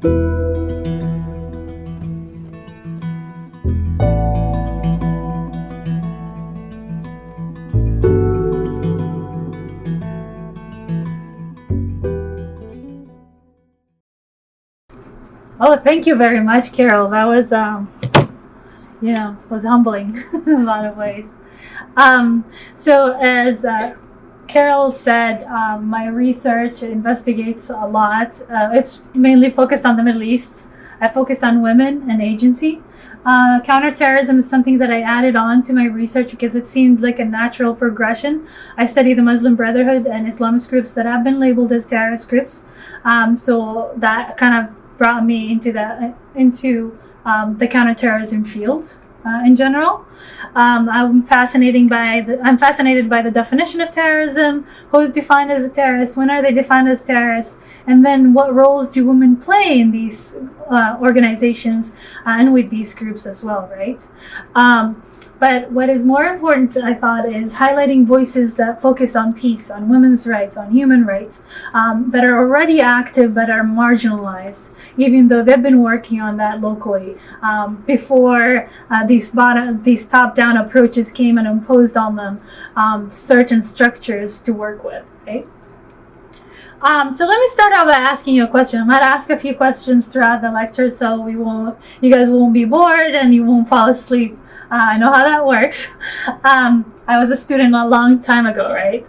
Oh, thank you very much, Carol. That was, was humbling in a lot of ways. So as Carol said, my research investigates a lot. It's mainly focused on the Middle East. I focus on women and agency. Counterterrorism is something that I added on to my research because it seemed like a natural progression. I study the Muslim Brotherhood and Islamist groups that have been labeled as terrorist groups. So that kind of brought me into the counterterrorism field in general. I'm fascinated by the definition of terrorism. Who is defined as a terrorist? When are they defined as terrorists? And then what roles do women play in these organizations and with these groups as well, right? But what is more important, I thought, is highlighting voices that focus on peace, on women's rights, on human rights, that are already active but are marginalized, even though they've been working on that locally before these top-down approaches came and imposed on them certain structures to work with, right? So let me start out by asking you a question. I'm going to ask a few questions throughout the lecture so you guys won't be bored and you won't fall asleep. I know how that works. I was a student a long time ago, right?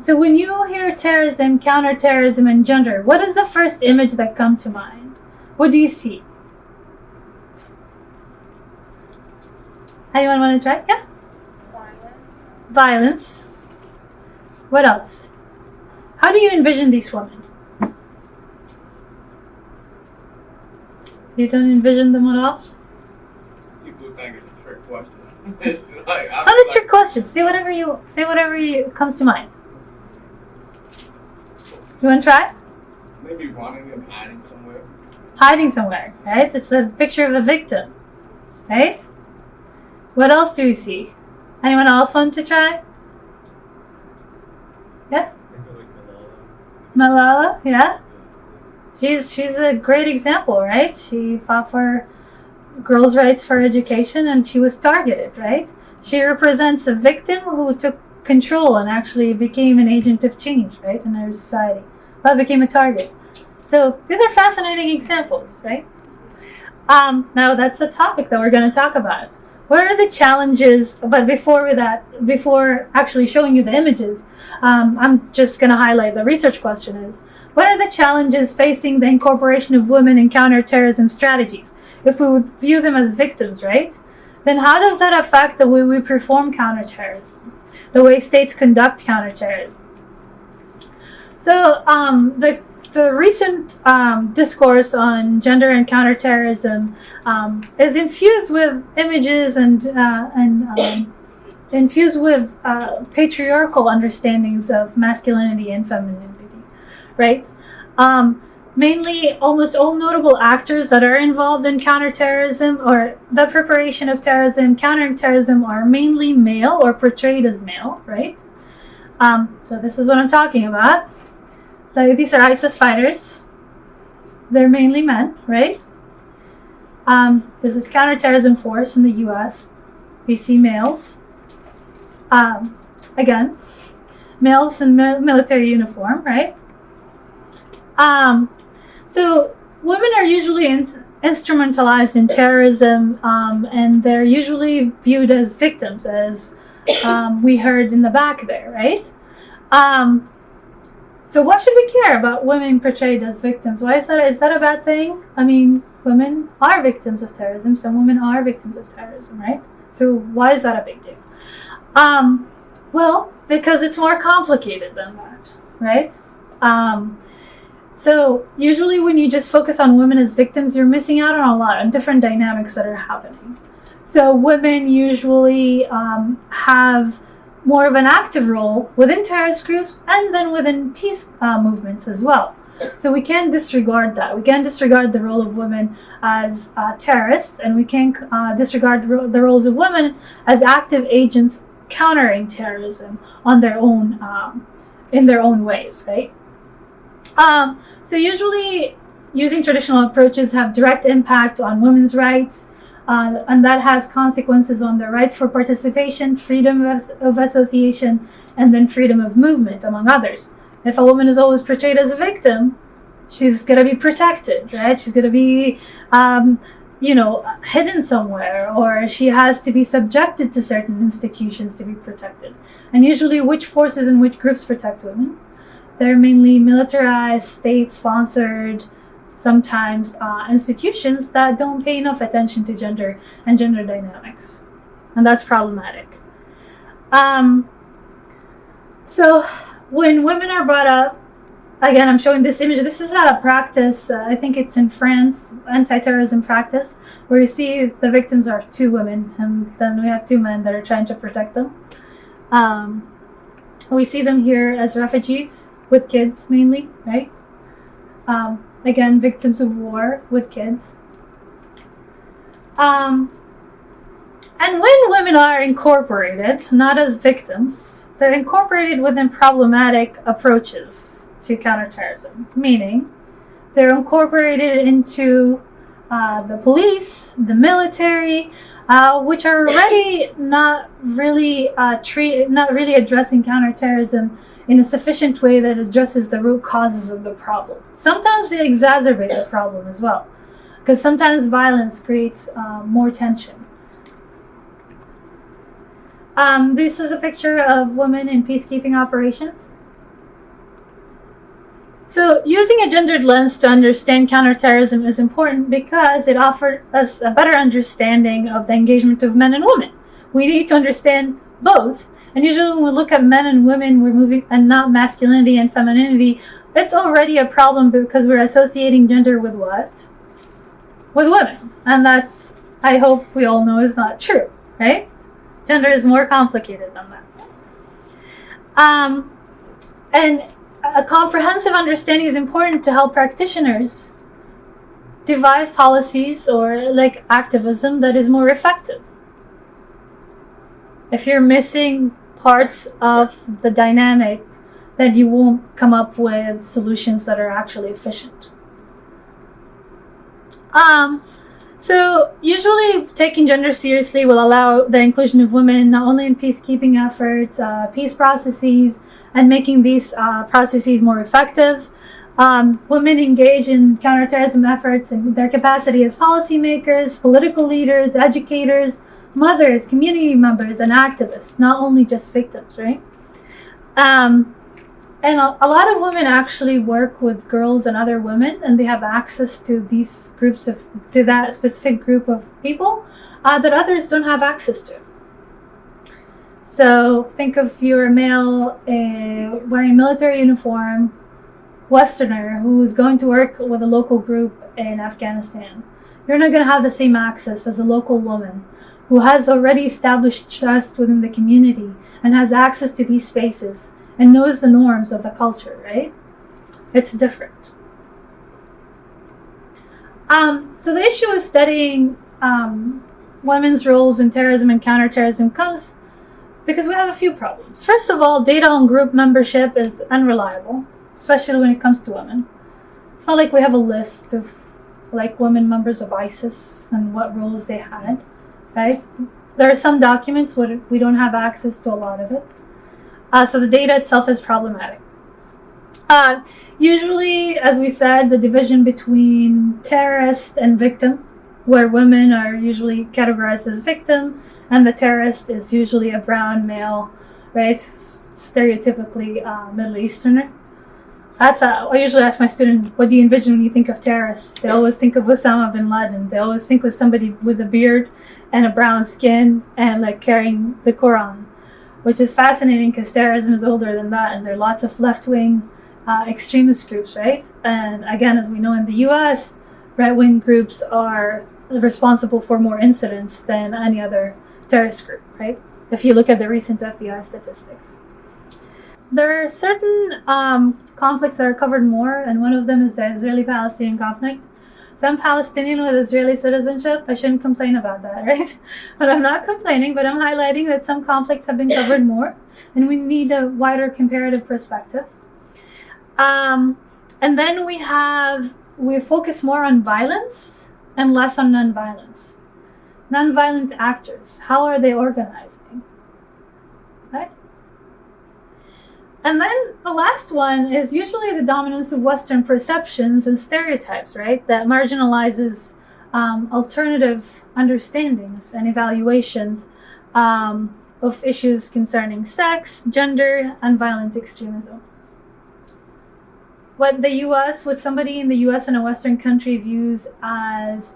So when you hear terrorism, counterterrorism, and gender, what is the first image that comes to mind? What do you see? Anyone want to try? Yeah? Violence. What else? How do you envision these women? You don't envision them at all? People think it's a trick question. It's not a trick question. Say whatever comes to mind. You want to try? Maybe running and hiding somewhere. Hiding somewhere, right? It's a picture of a victim, right? What else do we see? Anyone else want to try? Yeah? Malala, yeah? She's a great example, right? She fought for girls' rights for education and she was targeted, right? She represents a victim who took control and actually became an agent of change, right, in our society, but became a target. So these are fascinating examples, right? Now that's the topic that we're going to talk about. What are the challenges? But before actually showing you the images, I'm just going to highlight the research question is, what are the challenges facing the incorporation of women in counterterrorism strategies? If we would view them as victims, right? Then how does that affect the way we perform counterterrorism, the way states conduct counterterrorism? So the recent discourse on gender and counterterrorism is infused with images and infused with patriarchal understandings of masculinity and femininity, right? Mainly, almost all notable actors that are involved in counterterrorism or the preparation of terrorism, countering terrorism, are mainly male or portrayed as male, right? So this is what I'm talking about. So these are ISIS fighters. They're mainly men, right? This is counterterrorism force in the U.S. We see males. Again, males in military uniform, right? So women are usually instrumentalized in terrorism, and they're usually viewed as victims, as we heard in the back there, right? So why should we care about women portrayed as victims? Why is that? Is that a bad thing? I mean, women are victims of terrorism. Some women are victims of terrorism, right? So why is that a big deal? Well, because it's more complicated than that, right? So usually when you just focus on women as victims, you're missing out on a lot of different dynamics that are happening. So women usually have more of an active role within terrorist groups and then within peace movements as well. So we can't disregard that. We can't disregard the role of women as terrorists, and we can't disregard the roles of women as active agents countering terrorism on their own, in their own ways, right? So usually using traditional approaches have direct impact on women's rights, and that has consequences on their rights for participation, freedom of association, and then freedom of movement, among others. If a woman is always portrayed as a victim, she's going to be protected, right? She's going to be, hidden somewhere, or she has to be subjected to certain institutions to be protected. And usually, which forces and which groups protect women? They're mainly militarized, state-sponsored, sometimes institutions that don't pay enough attention to gender and gender dynamics. And that's problematic. So when women are brought up, again, I'm showing this image. This is a practice, I think it's in France, anti-terrorism practice, where you see the victims are two women, and then we have two men that are trying to protect them. We see them here as refugees with kids, mainly, right? Again, victims of war with kids. And when women are incorporated, not as victims, they're incorporated within problematic approaches to counterterrorism, meaning they're incorporated into the police, the military, which are already not really addressing counterterrorism in a sufficient way that addresses the root causes of the problem. Sometimes they exacerbate the problem as well, because sometimes violence creates more tension. This is a picture of women in peacekeeping operations. So using a gendered lens to understand counterterrorism is important because it offers us a better understanding of the engagement of men and women. We need to understand both. And usually when we look at men and women, we're moving, and not masculinity and femininity, it's already a problem because we're associating gender with what? With women. And that's, I hope we all know, is not true, right? Gender is more complicated than that. And a comprehensive understanding is important to help practitioners devise policies or like activism that is more effective. If you're missing parts of the dynamic, then you won't come up with solutions that are actually efficient. So usually taking gender seriously will allow the inclusion of women not only in peacekeeping efforts, peace processes, and making these processes more effective. Women engage in counterterrorism efforts in their capacity as policymakers, political leaders, educators, mothers, community members, and activists, not only just victims, right? And a lot of women actually work with girls and other women, and they have access to these groups to that specific group of people that others don't have access to. So think if you're a male wearing military uniform, Westerner, who's going to work with a local group in Afghanistan. You're not going to have the same access as a local woman who has already established trust within the community and has access to these spaces and knows the norms of the culture, right? It's different. So the issue with studying women's roles in terrorism and counterterrorism comes because we have a few problems. First of all, data on group membership is unreliable, especially when it comes to women. It's not like we have a list of like women members of ISIS and what roles they had, right? There are some documents where we don't have access to a lot of it. So the data itself is problematic. Usually, as we said, the division between terrorist and victim, where women are usually categorized as victim, and the terrorist is usually a brown male, right? Stereotypically Middle Easterner. I usually ask my students, what do you envision when you think of terrorists? They always think of Osama bin Laden. They always think of somebody with a beard and a brown skin and like carrying the Quran, which is fascinating because terrorism is older than that, and there are lots of left-wing extremist groups, right? And again, as we know in the US, right-wing groups are responsible for more incidents than any other terrorist group, right? If you look at the recent FBI statistics. There are certain conflicts that are covered more, and one of them is the Israeli-Palestinian conflict. So I'm Palestinian with Israeli citizenship. I shouldn't complain about that, right? But I'm not complaining, but I'm highlighting that some conflicts have been covered more, and we need a wider comparative perspective. And then we have we focus more on violence and less on nonviolence. Nonviolent actors, how are they organizing? Right? And then the last one is usually the dominance of Western perceptions and stereotypes, right? That marginalizes alternative understandings and evaluations of issues concerning sex, gender, and violent extremism. What somebody in the US and a Western country views as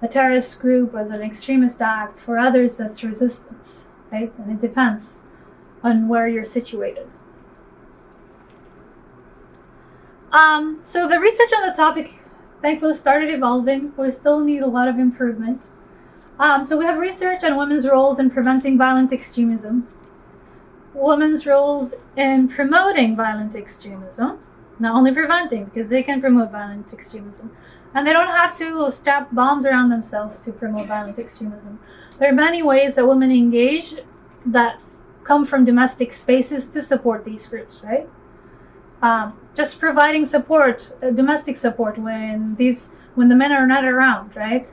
a terrorist group, as an extremist act, for others that's resistance, right? And it depends on where you're situated. So the research on the topic, thankfully, started evolving. We still need a lot of improvement. So we have research on women's roles in preventing violent extremism, women's roles in promoting violent extremism, not only preventing, because they can promote violent extremism, and they don't have to strap bombs around themselves to promote violent extremism. There are many ways that women engage that come from domestic spaces to support these groups, right? Just providing support, domestic support when the men are not around, right?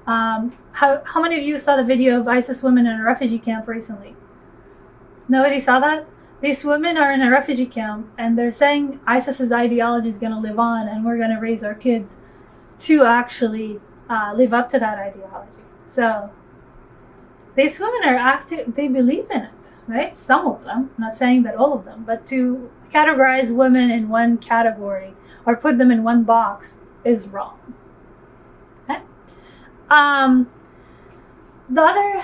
How many of you saw the video of ISIS women in a refugee camp recently? Nobody saw that? These women are in a refugee camp and they're saying ISIS's ideology is going to live on and we're going to raise our kids to actually live up to that ideology. So these women are active, they believe in it, right? Some of them, I'm not saying that all of them, but to categorize women in one category or put them in one box is wrong. Okay? The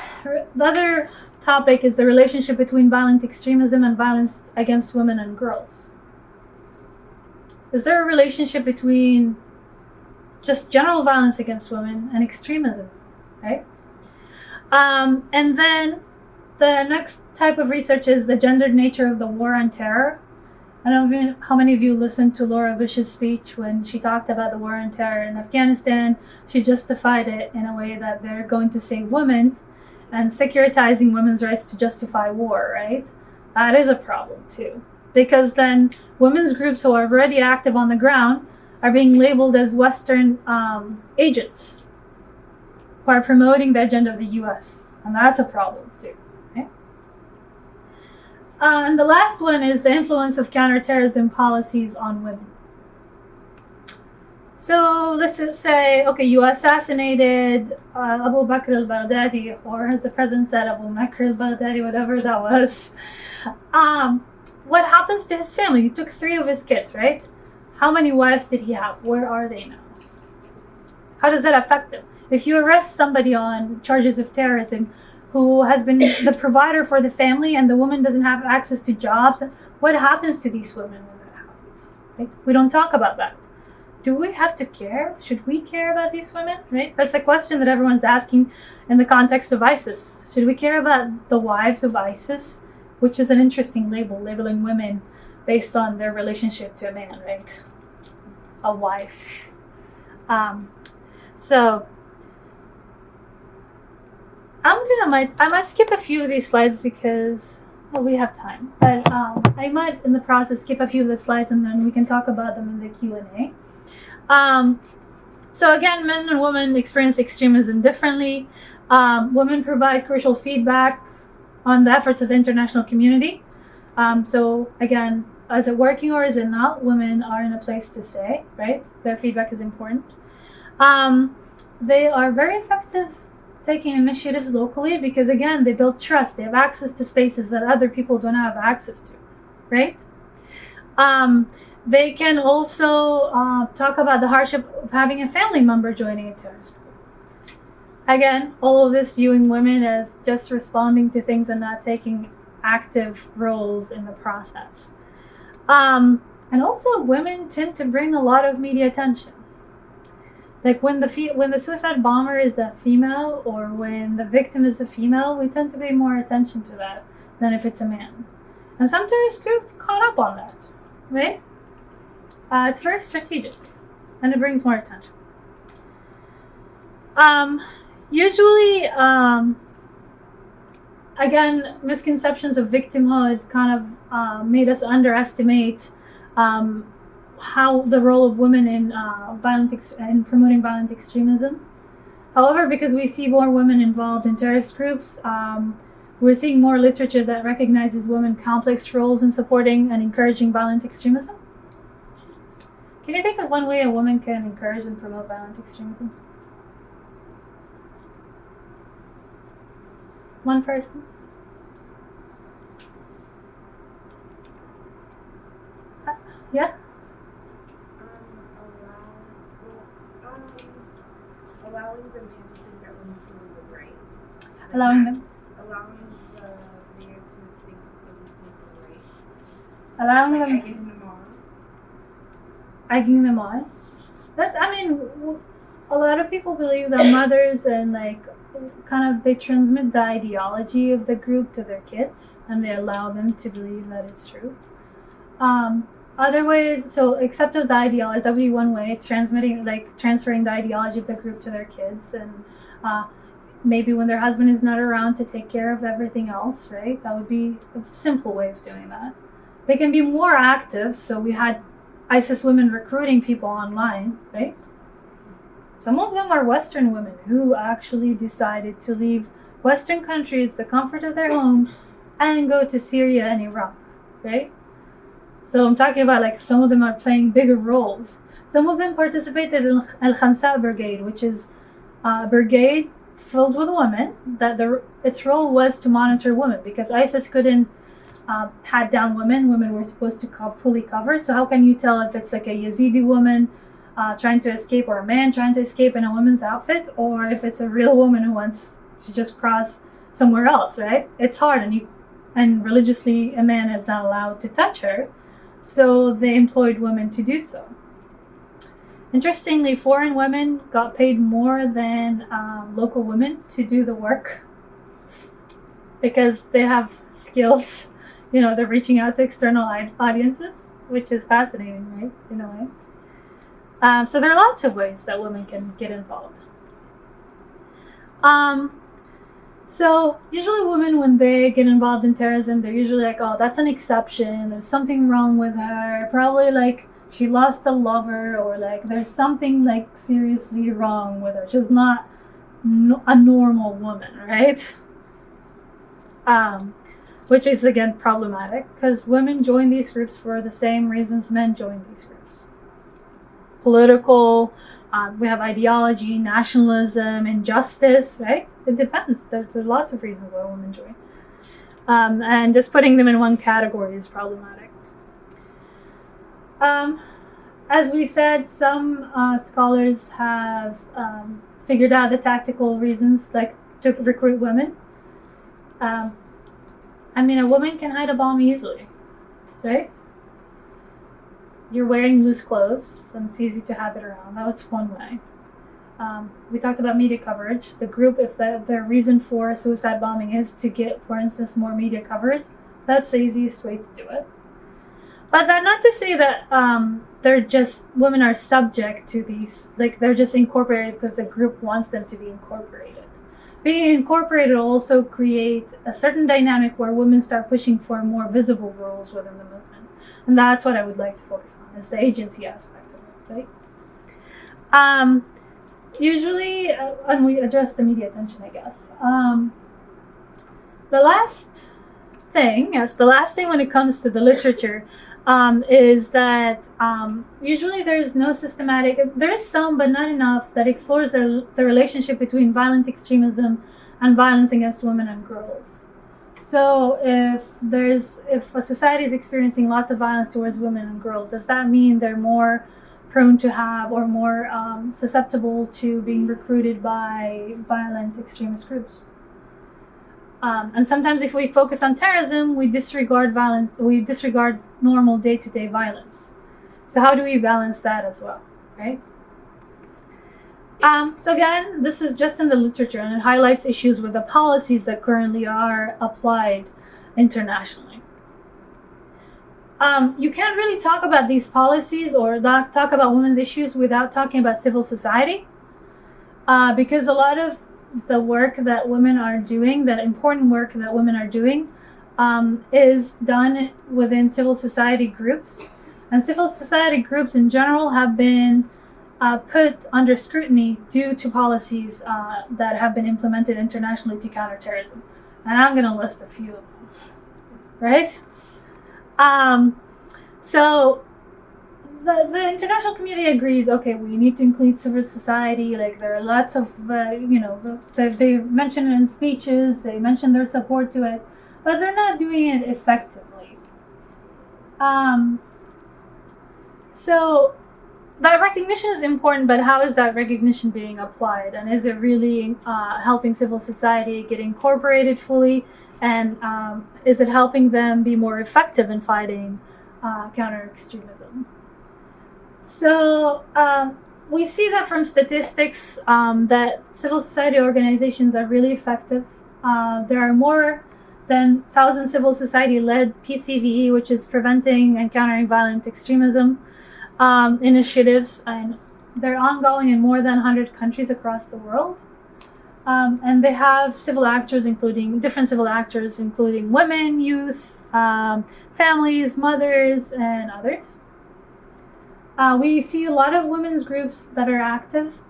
other topic is the relationship between violent extremism and violence against women and girls. Is there a relationship between just general violence against women and extremism, right? And then the next type of research is the gendered nature of the war on terror. I don't know how many of you listened to Laura Bush's speech when she talked about the war on terror in Afghanistan. She justified it in a way that they're going to save women and securitizing women's rights to justify war, right? That is a problem too. Because then women's groups who are already active on the ground are being labeled as Western agents who are promoting the agenda of the US. And that's a problem too. Okay? And the last one is the influence of counterterrorism policies on women. So let's say, okay, you assassinated Abu Bakr al-Baghdadi, or as the president said, Abu Bakr al-Baghdadi, whatever that was. What happens to his family? He took 3 of his kids, right? How many wives did he have? Where are they now? How does that affect them? If you arrest somebody on charges of terrorism who has been the provider for the family and the woman doesn't have access to jobs, what happens to these women when that happens? Right? We don't talk about that. Do we have to care? Should we care about these women? Right? That's a question that everyone's asking in the context of ISIS. Should we care about the wives of ISIS? Which is an interesting label, labeling women based on their relationship to a man, right? A wife. So I might skip a few of these slides because we have time. But I might in the process skip a few of the slides and then we can talk about them in the Q&A. So again, men and women experience extremism differently. Women provide crucial feedback on the efforts of the international community. So again, is it working or is it not? Women are in a place to say, right? Their feedback is important. They are very effective taking initiatives locally because again, they build trust. They have access to spaces that other people don't have access to, right? They can also talk about the hardship of having a family member joining a terrorist group. Again, all of this viewing women as just responding to things and not taking active roles in the process. And also women tend to bring a lot of media attention. Like when the suicide bomber is a female or when the victim is a female, we tend to pay more attention to that than if it's a man. And some terrorist groups caught up on that, right? It's very strategic and it brings more attention. Usually, again, misconceptions of victimhood kind of made us underestimate how the role of women in in promoting violent extremism. However, because we see more women involved in terrorist groups, we're seeing more literature that recognizes women's complex roles in supporting and encouraging violent extremism. Can you think of one way a woman can encourage and promote violent extremism? One person? Yeah? Allowing the men to think that women feel the right. Allowing them? Allowing the man to think that women feel the right. Allowing Like them? egging them on. Egging them on? A lot of people believe that mothers and they transmit the ideology of the group to their kids, and they allow them to believe that it's true. Other ways, so except of the ideology, that would be one way. It's transferring the ideology of the group to their kids, and maybe when their husband is not around to take care of everything else, right? That would be a simple way of doing that. They can be more active. So we had ISIS women recruiting people online, right? Some of them are Western women who actually decided to leave Western countries, the comfort of their home, and go to Syria and Iraq, right? So I'm talking about some of them are playing bigger roles. Some of them participated in Al Khansa Brigade, which is a brigade filled with women. Its role was to monitor women because ISIS couldn't pat down women. Women were supposed to fully cover. So how can you tell if it's like a Yazidi woman trying to escape, or a man trying to escape in a woman's outfit, or if it's a real woman who wants to just cross somewhere else, right? It's hard, and religiously a man is not allowed to touch her. So they employed women to do so. Interestingly, foreign women got paid more than local women to do the work because they have skills. They're reaching out to external audiences, which is fascinating, right? In a way. So there are lots of ways that women can get involved. So usually women, when they get involved in terrorism, they're usually like, oh, that's an exception. There's something wrong with her. Probably she lost a lover, or there's something seriously wrong with her. She's not a normal woman, right? Which is again problematic because women join these groups for the same reasons men join these groups. Political, we have ideology, nationalism, injustice, right? It depends. There's lots of reasons why women join. And just putting them in one category is problematic. As we said, some scholars have figured out the tactical reasons to recruit women. A woman can hide a bomb easily, right? You're wearing loose clothes, and it's easy to have it around. That's one way. We talked about media coverage. The group, if their reason for a suicide bombing is to get, for instance, more media coverage, that's the easiest way to do it. But that's not to say that women are subject to these, they're just incorporated because the group wants them to be incorporated. Being incorporated will also create a certain dynamic where women start pushing for more visible roles within the movement. And that's what I would like to focus on, is the agency aspect of it, right? Usually, and we address the media attention, I guess. The last thing when it comes to the literature, is that usually there is some, but not enough, that explores the relationship between violent extremism and violence against women and girls. So if a society is experiencing lots of violence towards women and girls, does that mean they're more prone to have, or more susceptible to being recruited by violent extremist groups? And sometimes if we focus on terrorism, we disregard normal day-to-day violence. So how do we balance that as well, right? So again, this is just in the literature, and it highlights issues with the policies that currently are applied internationally. You can't really talk about these policies or talk about women's issues without talking about civil society, because a lot of the work that women are doing, that important work that women are doing, is done within civil society groups. And civil society groups in general have been put under scrutiny due to policies that have been implemented internationally to counter terrorism. And I'm going to list a few of them, right? So the international community agrees, okay, we need to include civil society. Like, there are lots of, they mention it in speeches, they mention their support to it, but they're not doing it effectively. So that recognition is important, but how is that recognition being applied? And is it really helping civil society get incorporated fully? And is it helping them be more effective in fighting counter-extremism? So we see that from statistics that civil society organizations are really effective. There are more than 1,000 civil society-led PCVE, which is preventing and countering violent extremism, initiatives, and they're ongoing in more than 100 countries across the world. And they have civil actors, different civil actors, including women, youth, families, mothers, and others. We see a lot of women's groups that are active.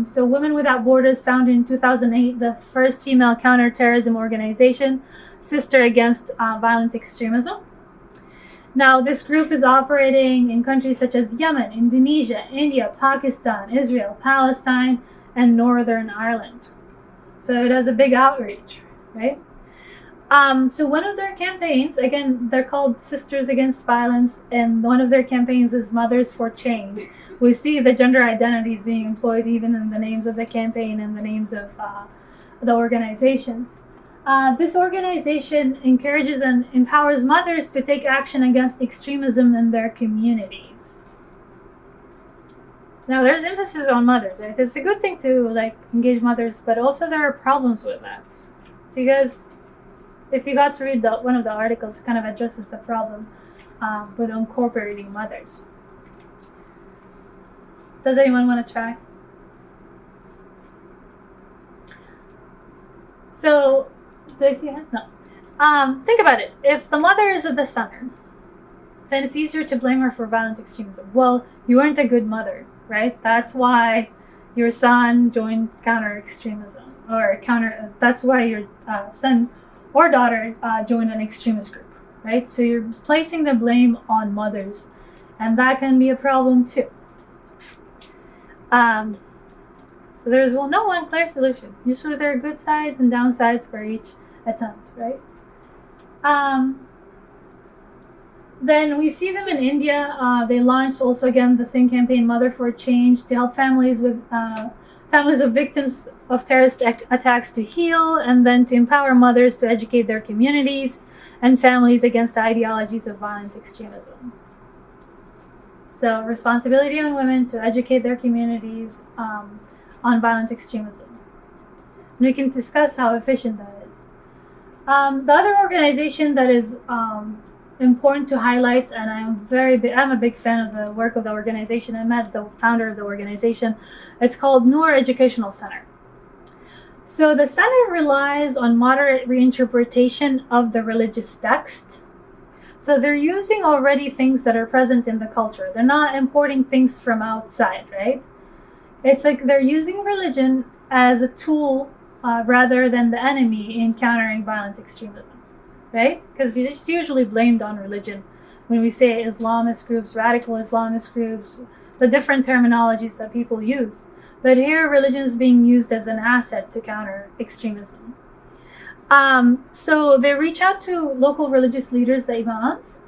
So Women Without Borders, founded in 2008, the first female counterterrorism organization, Sister Against Violent Extremism. Now, this group is operating in countries such as Yemen, Indonesia, India, Pakistan, Israel, Palestine, and Northern Ireland. So it has a big outreach, right? So one of their campaigns, again, they're called Sisters Against Violence, and one of their campaigns is Mothers for Change. We see the gender identities being employed even in the names of the campaign and the names of the organizations. This organization encourages and empowers mothers to take action against extremism in their communities. Now, there's emphasis on mothers, right? It's a good thing to engage mothers, but also there are problems with that. Because if you got to read one of the articles, it kind of addresses the problem with incorporating mothers. Does anyone want to try? So, did I see it? No. Think about it. If the mother is at the center, then it's easier to blame her for violent extremism. Well, you weren't a good mother, right? That's why your son joined counter-extremism, or that's why your son or daughter joined an extremist group, right? So you're placing the blame on mothers, and that can be a problem too. There's no one clear solution. Usually there are good sides and downsides for each attempt, right? Then we see them in India. They launched also again the same campaign, Mother for Change, to help families of victims of terrorist attacks to heal, and then to empower mothers to educate their communities and families against the ideologies of violent extremism. So responsibility on women to educate their communities on violent extremism. And we can discuss how efficient that is. The other organization that is important to highlight, and I'm a big fan of the work of the organization. I met the founder of the organization. It's called Noor Educational Center. So the center relies on moderate reinterpretation of the religious text. So they're using already things that are present in the culture. They're not importing things from outside, right? It's like they're using religion as a tool rather than the enemy in countering violent extremism, right? Because it's usually blamed on religion when we say Islamist groups, radical Islamist groups, the different terminologies that people use. But here, religion is being used as an asset to counter extremism. So they reach out to local religious leaders, the imams,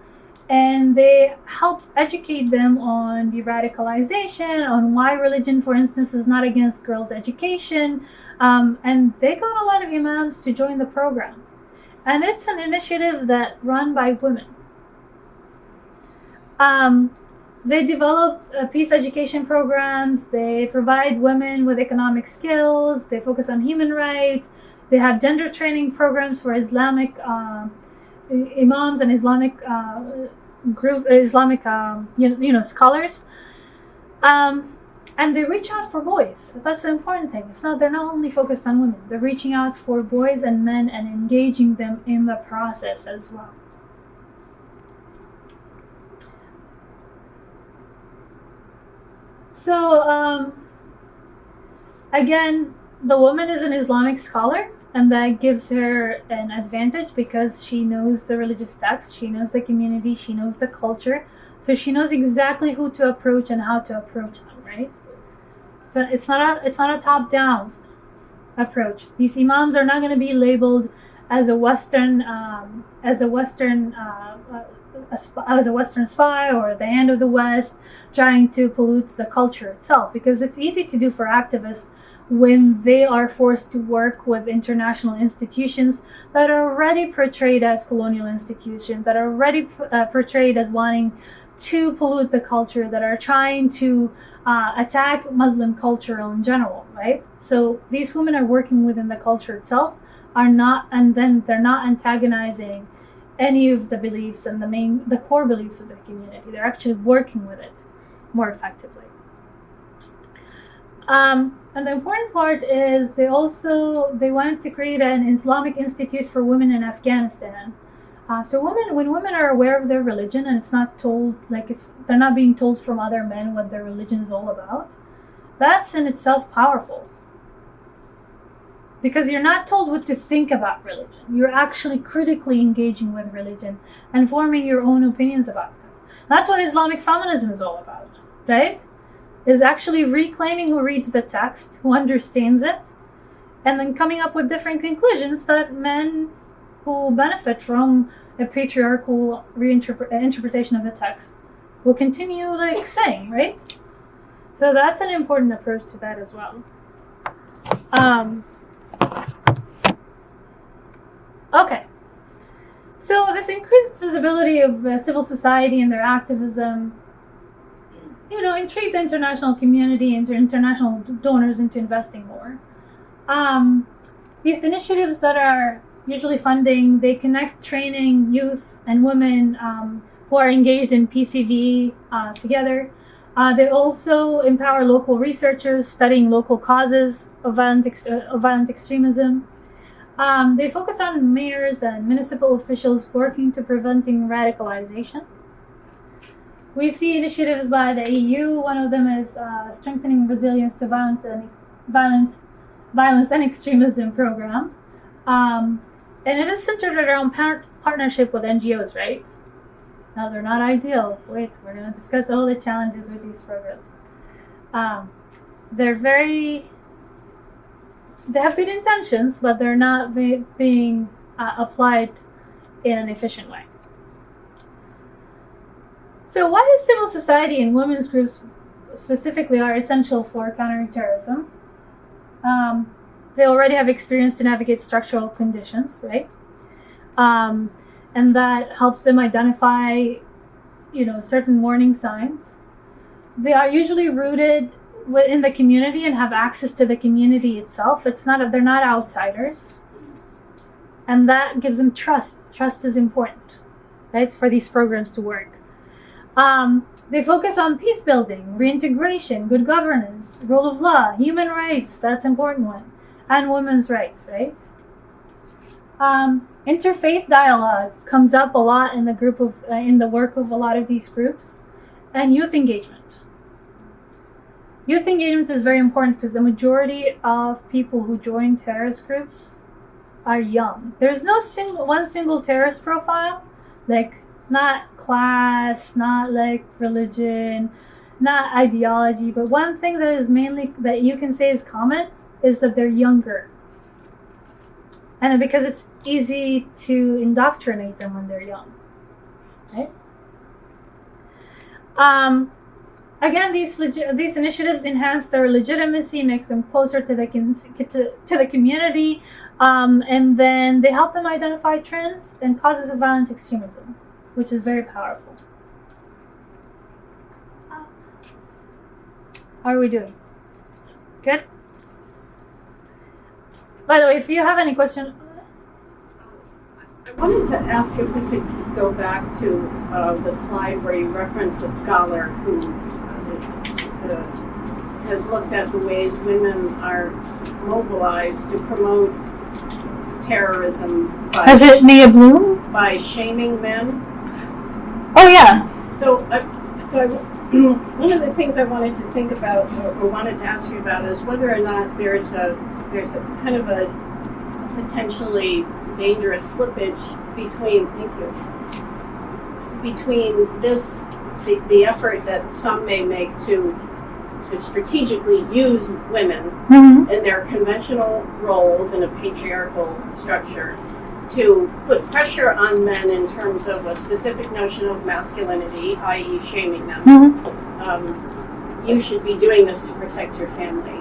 and they help educate them on de-radicalization, on why religion, for instance, is not against girls' education. And they got a lot of imams to join the program. And it's an initiative that run by women. They develop peace education programs. They provide women with economic skills. They focus on human rights. They have gender training programs for Islamic imams and Islamic scholars. And they reach out for boys. That's the important thing. They're not only focused on women. They're reaching out for boys and men and engaging them in the process as well. So, again, the woman is an Islamic scholar, and that gives her an advantage because she knows the religious text, she knows the community, she knows the culture, so she knows exactly who to approach and how to approach them, right? So it's not a top-down approach. These imams are not going to be labeled as a Western spy or the hand of the West trying to pollute the culture itself, because it's easy to do for activists when they are forced to work with international institutions that are already portrayed as colonial institutions, that are already portrayed as wanting to pollute the culture, that are trying to attack Muslim culture in general, right? So these women are working within the culture itself, they're not antagonizing any of the beliefs and the core beliefs of the community. They're actually working with it more effectively. And the important part is they wanted to create an Islamic Institute for Women in Afghanistan. So when women are aware of their religion and it's not told, they're not being told from other men what their religion is all about, that's in itself powerful. Because you're not told what to think about religion. You're actually critically engaging with religion and forming your own opinions about it. That's what Islamic feminism is all about, right? Is actually reclaiming who reads the text, who understands it, and then coming up with different conclusions that men who benefit from a patriarchal interpretation of the text will continue saying, right? So that's an important approach to that as well. Okay. So this increased visibility of civil society and their activism, intrigued the international community and international donors into investing more. These initiatives that are usually funding, they connect training youth and women who are engaged in PCV together. They also empower local researchers studying local causes of violent extremism. They focus on mayors and municipal officials working to preventing radicalization. We see initiatives by the EU. One of them is strengthening resilience to violence and extremism program. And it is centered around partnership with NGOs, right? Now, they're not ideal. Wait, we're going to discuss all the challenges with these programs. They have good intentions, but they're not being applied in an efficient way. So why is civil society and women's groups specifically are essential for countering terrorism? They already have experience to navigate structural conditions, right? And that helps them identify, certain warning signs. They are usually rooted within the community and have access to the community itself. They're not outsiders. And that gives them trust. Trust is important, right, for these programs to work. They focus on peace building, reintegration, good governance, rule of law, human rights, that's an important one, and women's rights, right? Interfaith dialogue comes up a lot in the work of a lot of these groups, and youth engagement. Youth engagement is very important because the majority of people who join terrorist groups are young. There's no one single terrorist profile, not class, not religion, not ideology, but one thing that is mainly that you can say is common is that they're younger. And because it's easy to indoctrinate them when they're young, right? Again, these initiatives enhance their legitimacy, make them closer to the community, and then they help them identify trends and causes of violent extremism, which is very powerful. How are we doing? Good? By the way, if you have any questions... I wanted to ask if we could go back to the slide where you reference a scholar who has looked at the ways women are mobilized to promote terrorism Is it Mia Bloom? by shaming men. Oh, yeah. So one of the things I wanted to think about or wanted to ask you about is whether or not there's a kind of a potentially dangerous slippage between this the effort that some may make to strategically use women in their conventional roles in a patriarchal structure to put pressure on men in terms of a specific notion of masculinity, i.e. shaming them. You should be doing this to protect your family.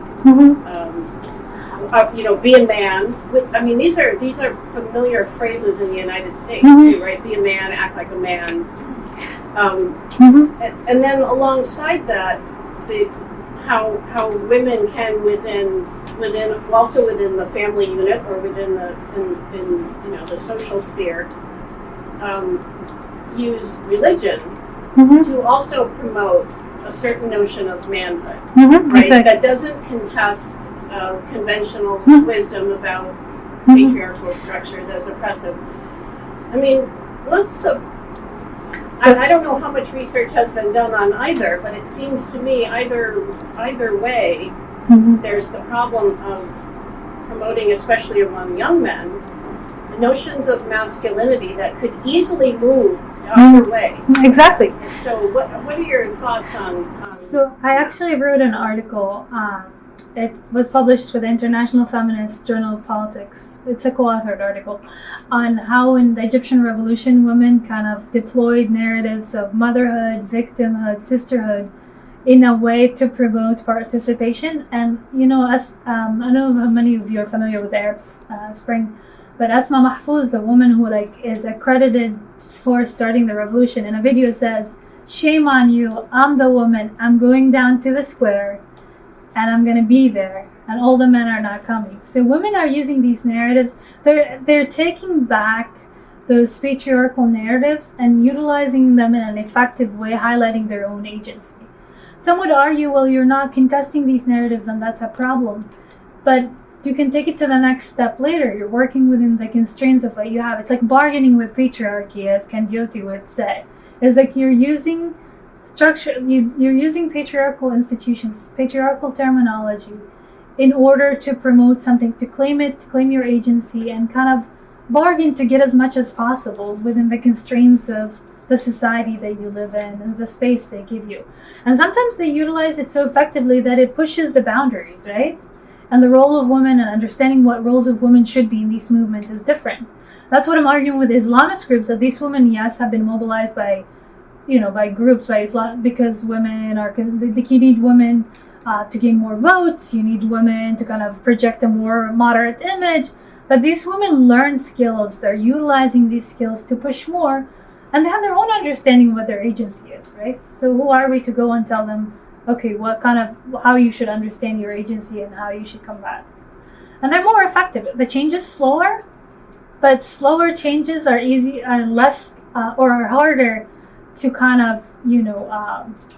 Be a man. I mean, these are familiar phrases in the United States, too, right? Be a man, act like a man. And then alongside that, how women can within the family unit or within the social sphere use religion to also promote a certain notion of manhood, right? Exactly. That doesn't contest conventional wisdom about patriarchal structures as oppressive. I mean, what's the... I don't know how much research has been done on either, but it seems to me either way, there's the problem of promoting, especially among young men, the notions of masculinity that could easily move either way. Exactly. So what are your thoughts on... So I actually wrote an article. It was published with the International Feminist Journal of Politics. It's a co-authored article on how in the Egyptian Revolution women kind of deployed narratives of motherhood, victimhood, sisterhood in a way to promote participation. And, as I don't know how many of you are familiar with the Arab Spring, but Asma Mahfouz, the woman who is accredited for starting the revolution, in a video says, "Shame on you, I'm the woman, I'm going down to the square, and I'm going to be there, and all the men are not coming." So women are using these narratives. They're taking back those patriarchal narratives and utilizing them in an effective way, highlighting their own agency. Some would argue, well, you're not contesting these narratives, and that's a problem. But you can take it to the next step later. You're working within the constraints of what you have. It's like bargaining with patriarchy, as Kandioti would say. It's like you're using you're using patriarchal institutions, patriarchal terminology, in order to promote something, to claim your agency, and kind of bargain to get as much as possible within the constraints of the society that you live in and the space they give you. And sometimes they utilize it so effectively that it pushes the boundaries, right? And the role of women and understanding what roles of women should be in these movements is different. That's what I'm arguing with Islamist groups, that these women, yes, have been mobilized by groups, by Islam, because women are, you need women to gain more votes, you need women to kind of project a more moderate image, but these women learn skills, they're utilizing these skills to push more, and they have their own understanding of what their agency is, right? So who are we to go and tell them, okay, how you should understand your agency and how you should combat? And they're more effective. The change is slower, but slower changes are less or are harder to kind of,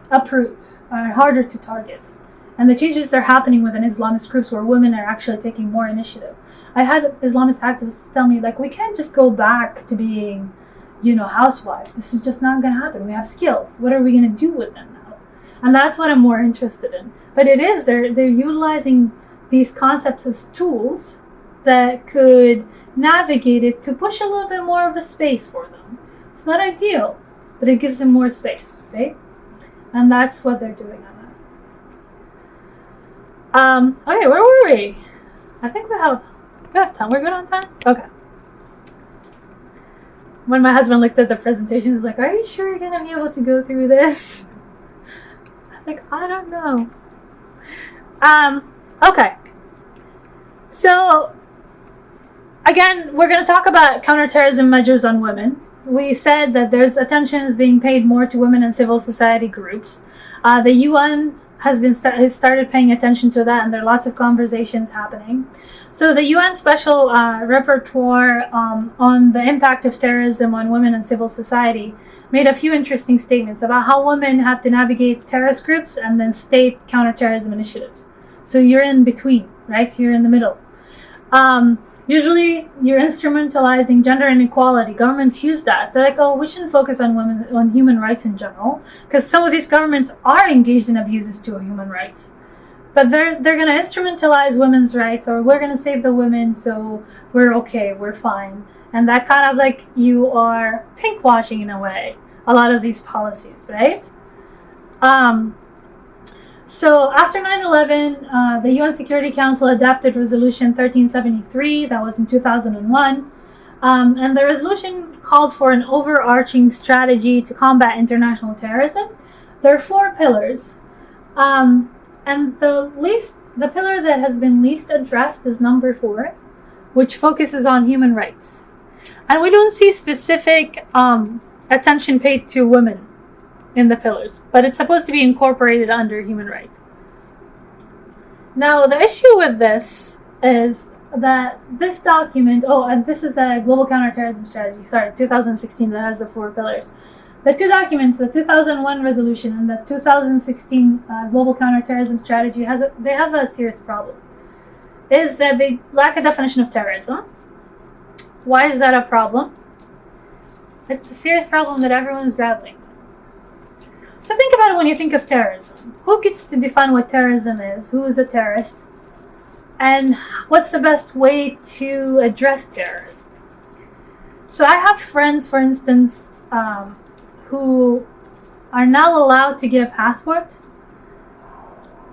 uproot, are harder to target. And the changes are happening within Islamist groups where women are actually taking more initiative. I had Islamist activists tell me, we can't just go back to being, housewives. This is just not going to happen. We have skills. What are we going to do with them now? And that's what I'm more interested in. But they're utilizing these concepts as tools that could navigate it to push a little bit more of a space for them. It's not ideal, but it gives them more space, right? And that's what they're doing on that. Okay, where were we? I think we have time. We're good on time? Okay. When my husband looked at the presentation, he's like, "Are you sure you're going to be able to go through this?" I don't know. Okay. So, again, we're going to talk about counterterrorism measures on women. We said that there's attention is being paid more to women and civil society groups. The UN has started paying attention to that, and there are lots of conversations happening. So the UN Special Rapporteur on the impact of terrorism on women and civil society made a few interesting statements about how women have to navigate terrorist groups and then state counterterrorism initiatives. So you're in between, right? You're in the middle. Usually, you're instrumentalizing gender inequality. Governments use that. They're like, oh, we shouldn't focus on women, on human rights in general, because some of these governments are engaged in abuses to human rights. But they're going to instrumentalize women's rights, or we're going to save the women, so we're okay, we're fine. And that kind of like you are pinkwashing in a way a lot of these policies, right? So after 9/11, the UN Security Council adopted Resolution 1373, that was in 2001, and the resolution called for an overarching strategy to combat international terrorism. There are 4 pillars, and the pillar that has been least addressed is number 4, which focuses on human rights. And we don't see specific attention paid to women in the pillars, but it's supposed to be incorporated under human rights. Now, the issue with this is that this document, and this is the Global Counterterrorism Strategy, 2016, that has the 4 pillars. The 2 documents, the 2001 resolution and the 2016 Global Counterterrorism Strategy, they have a serious problem. Is that they lack a definition of terrorism. Why is that a problem? It's a serious problem that everyone's grappling. So think about it when you think of terrorism. Who gets to define what terrorism is? Who is a terrorist? And what's the best way to address terrorism? So I have friends, for instance, who are not allowed to get a passport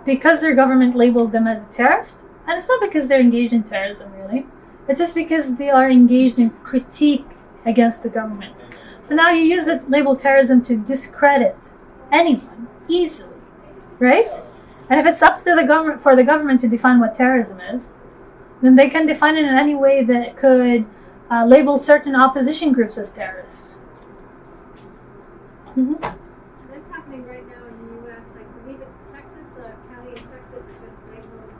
because their government labeled them as a terrorist. And it's not because they're engaged in terrorism, really. It's just because they are engaged in critique against the government. So now you use the label terrorism to discredit anyone easily, right? And if it's up to the government, for the government to define what terrorism is, then they can define it in any way that could label certain opposition groups as terrorists. Mm-hmm. That's happening right now in the U.S. I believe it's Texas, a county in Texas just labeled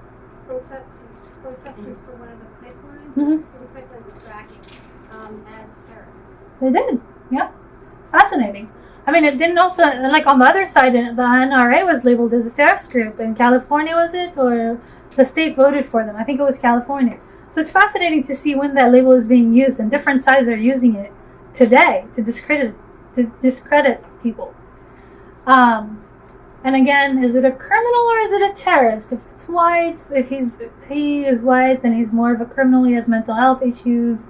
protesters for one of the pipelines, city pipelines are tracking as terrorists. They did, yeah. It's fascinating. I mean, it didn't also, like on the other side, the NRA was labeled as a terrorist group. In California, was it? Or the state voted for them. I think it was California. So it's fascinating to see when that label is being used, and different sides are using it today to discredit people. And again, is it a criminal or is it a terrorist? If it's white, if he is white, then he's more of a criminal. He has mental health issues.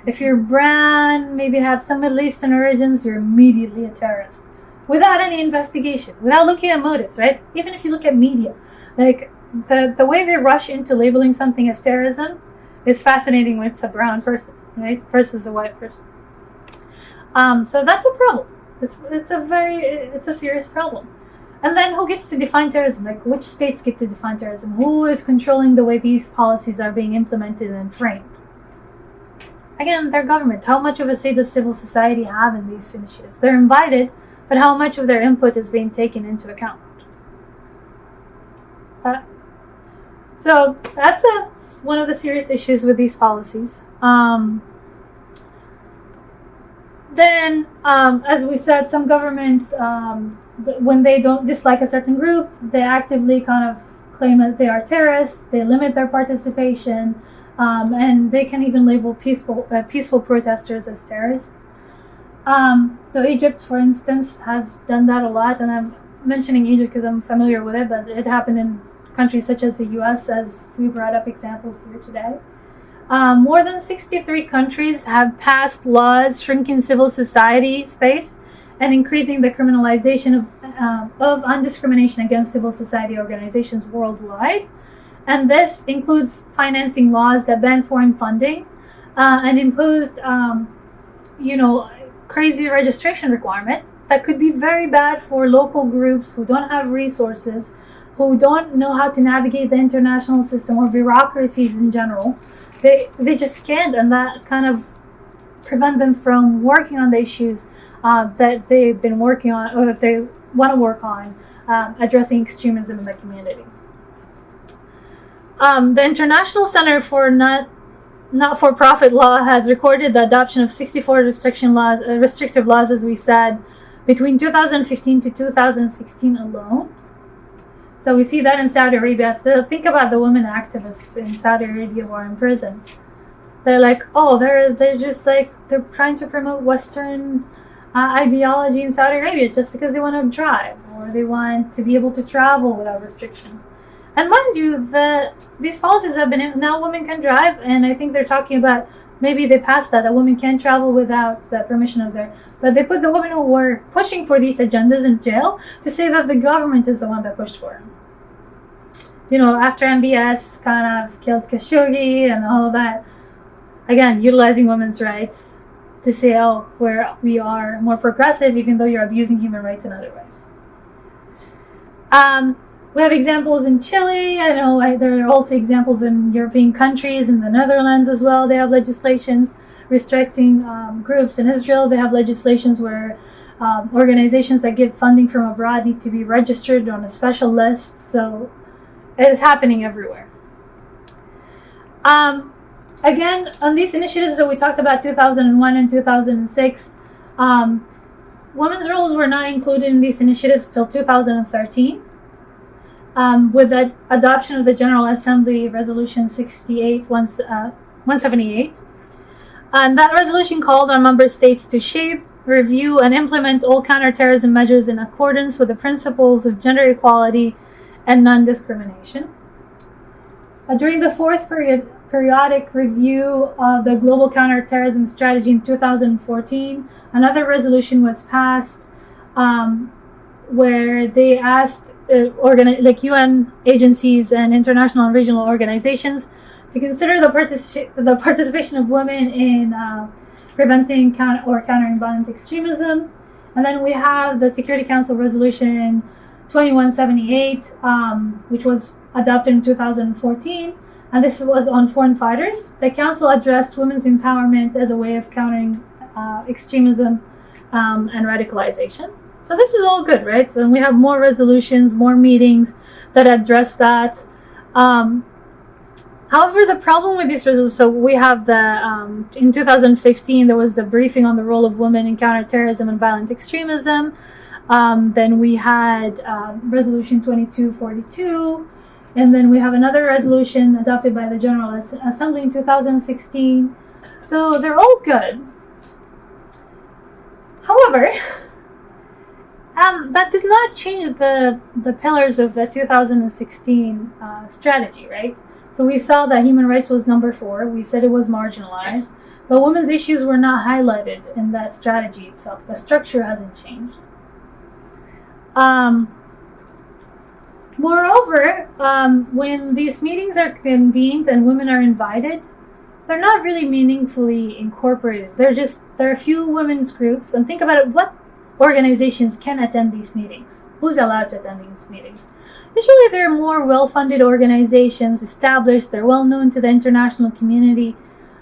If you're brown, maybe have some Middle Eastern origins, you're immediately a terrorist. Without any investigation, without looking at motives, right? Even if you look at media, like the way they rush into labeling something as terrorism is fascinating when it's a brown person, right? Versus a white person. So that's a problem. It's a serious problem. And then who gets to define terrorism? Like, which states get to define terrorism? Who is controlling the way these policies are being implemented and framed? Again, their government. How much of a say does civil society have in these initiatives? They're invited, but how much of their input is being taken into account? So that's one of the serious issues with these policies. Then, as we said, some governments, when they don't dislike a certain group, they actively kind of claim that they are terrorists. They limit their participation. And they can even label peaceful protesters as terrorists. So Egypt, for instance, has done that a lot, and I'm mentioning Egypt because I'm familiar with it, but it happened in countries such as the US, as we brought up examples here today. More than 63 countries have passed laws shrinking civil society space and increasing the criminalization of undiscrimination against civil society organizations worldwide. And this includes financing laws that ban foreign funding and imposed, crazy registration requirement that could be very bad for local groups who don't have resources, who don't know how to navigate the international system or bureaucracies in general. They just can't, and that kind of prevent them from working on the issues that they've been working on, or that they want to work on, addressing extremism in the community. The International Center for Not-for-Profit Law has recorded the adoption of 64 restrictive laws, as we said, between 2015 to 2016 alone. So we see that in Saudi Arabia. Think about the women activists in Saudi Arabia who are in prison. they're like, oh, they're just like, they're trying to promote Western ideology in Saudi Arabia just because they want to drive or they want to be able to travel without restrictions. And mind you, these policies have been now women can drive, and I think they're talking about maybe they passed that women can't travel without the permission of but they put the women who were pushing for these agendas in jail to say that the government is the one that pushed for them. You know, after MBS kind of killed Khashoggi and all of that, again, utilizing women's rights to say, oh, we are more progressive even though you're abusing human rights in other ways. We have examples in Chile. I know there are also examples in European countries, in the Netherlands as well. They have legislations restricting groups. In Israel, they have legislations where organizations that give funding from abroad need to be registered on a special list. So it is happening everywhere. Again, on these initiatives that we talked about, 2001 and 2006, women's roles were not included in these initiatives till 2013. With the adoption of the General Assembly Resolution 178. And that resolution called on member states to shape, review, and implement all counterterrorism measures in accordance with the principles of gender equality and non-discrimination. During the fourth periodic review of the Global Counterterrorism Strategy in 2014, another resolution was passed where they asked UN agencies and international and regional organizations to consider the participation of women in preventing or countering violent extremism. And then we have the Security Council Resolution 2178, which was adopted in 2014, and this was on foreign fighters. The Council addressed women's empowerment as a way of countering extremism and radicalization. So this is all good, right? So we have more resolutions, more meetings that address that. However, the problem with these resolutions, so we have in 2015, there was the briefing on the role of women in counterterrorism and violent extremism. Then we had Resolution 2242. And then we have another resolution adopted by the General Assembly in 2016. So they're all good. However, that did not change the pillars of the 2016 strategy, right? So we saw that human rights was number 4. We said it was marginalized, but women's issues were not highlighted in that strategy itself. The structure hasn't changed. Moreover, when these meetings are convened and women are invited, they're not really meaningfully incorporated. There are a few women's groups, and think about it, what organizations can attend these meetings? Who's allowed to attend these meetings? Usually they're more well-funded organizations, established, they're well-known to the international community.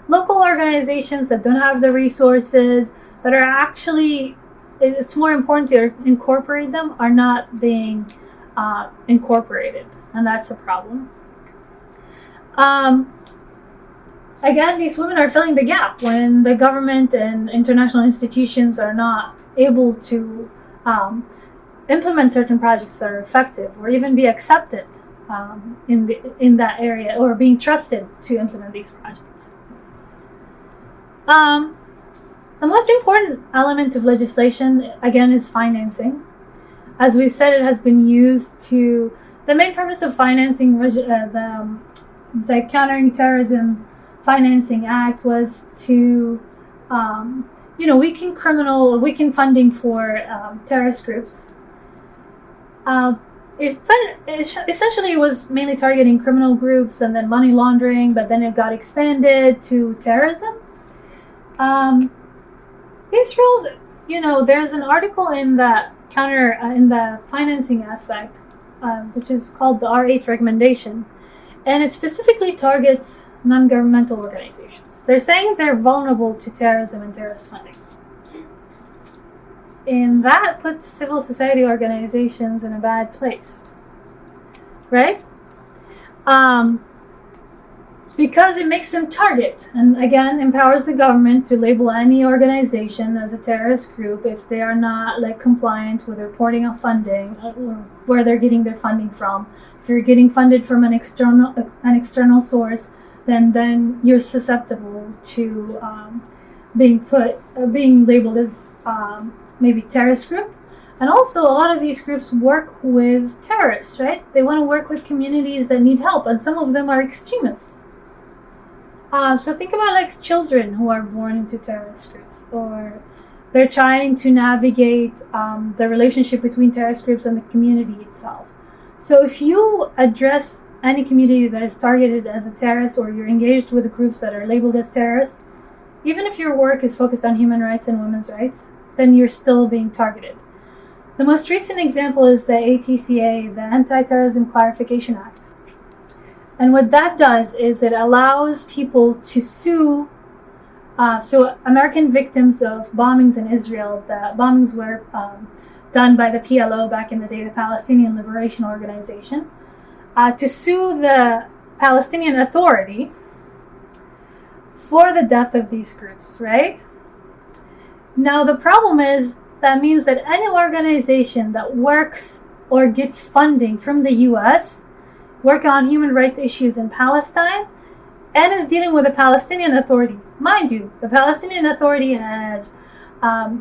Local organizations that don't have the resources, that are actually, it's more important to incorporate them, are not being incorporated, and that's a problem. Again, these women are filling the gap when the government and international institutions are not able to implement certain projects that are effective or even be accepted in that area or being trusted to implement these projects. The most important element of legislation, again, is financing. As we said, it has been used the main purpose of financing the Countering Terrorism Financing Act was to weaken funding for terrorist groups. It essentially was mainly targeting criminal groups and then money laundering, but then it got expanded to terrorism. These rules, there's an article in the in the financing aspect, which is called the R8 recommendation, and it specifically targets non-governmental organizations. They're saying they're vulnerable to terrorism and terrorist funding. And that puts civil society organizations in a bad place, right? Because it makes them target, and again, empowers the government to label any organization as a terrorist group if they are not compliant with reporting of funding, or where they're getting their funding from. If you're getting funded from an external source, then you're susceptible to being labeled as maybe terrorist group. And also, a lot of these groups work with terrorists, right? They want to work with communities that need help, and some of them are extremists. So think about like children who are born into terrorist groups, or they're trying to navigate the relationship between terrorist groups and the community itself. So if you address any community that is targeted as a terrorist, or you're engaged with groups that are labeled as terrorists, even if your work is focused on human rights and women's rights, then you're still being targeted. The most recent example is the ATCA, the Anti-Terrorism Clarification Act. And what that does is it allows people to sue. So American victims of bombings in Israel, the bombings were done by the PLO back in the day, the Palestinian Liberation Organization, to sue the Palestinian Authority for the death of these groups, right? Now the problem is, that means that any organization that works or gets funding from the US, working on human rights issues in Palestine, and is dealing with the Palestinian Authority. Mind you, the Palestinian Authority has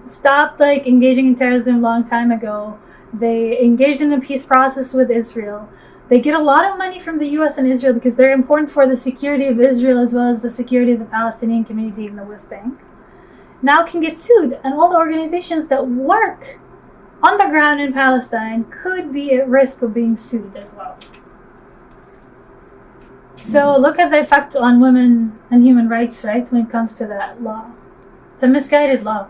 stopped engaging in terrorism a long time ago. They engaged in a peace process with Israel. They get a lot of money from the US and Israel because they're important for the security of Israel as well as the security of the Palestinian community in the West Bank. Now can get sued, and all the organizations that work on the ground in Palestine could be at risk of being sued as well. So look at the effect on women and human rights, right, when it comes to that law. It's a misguided law.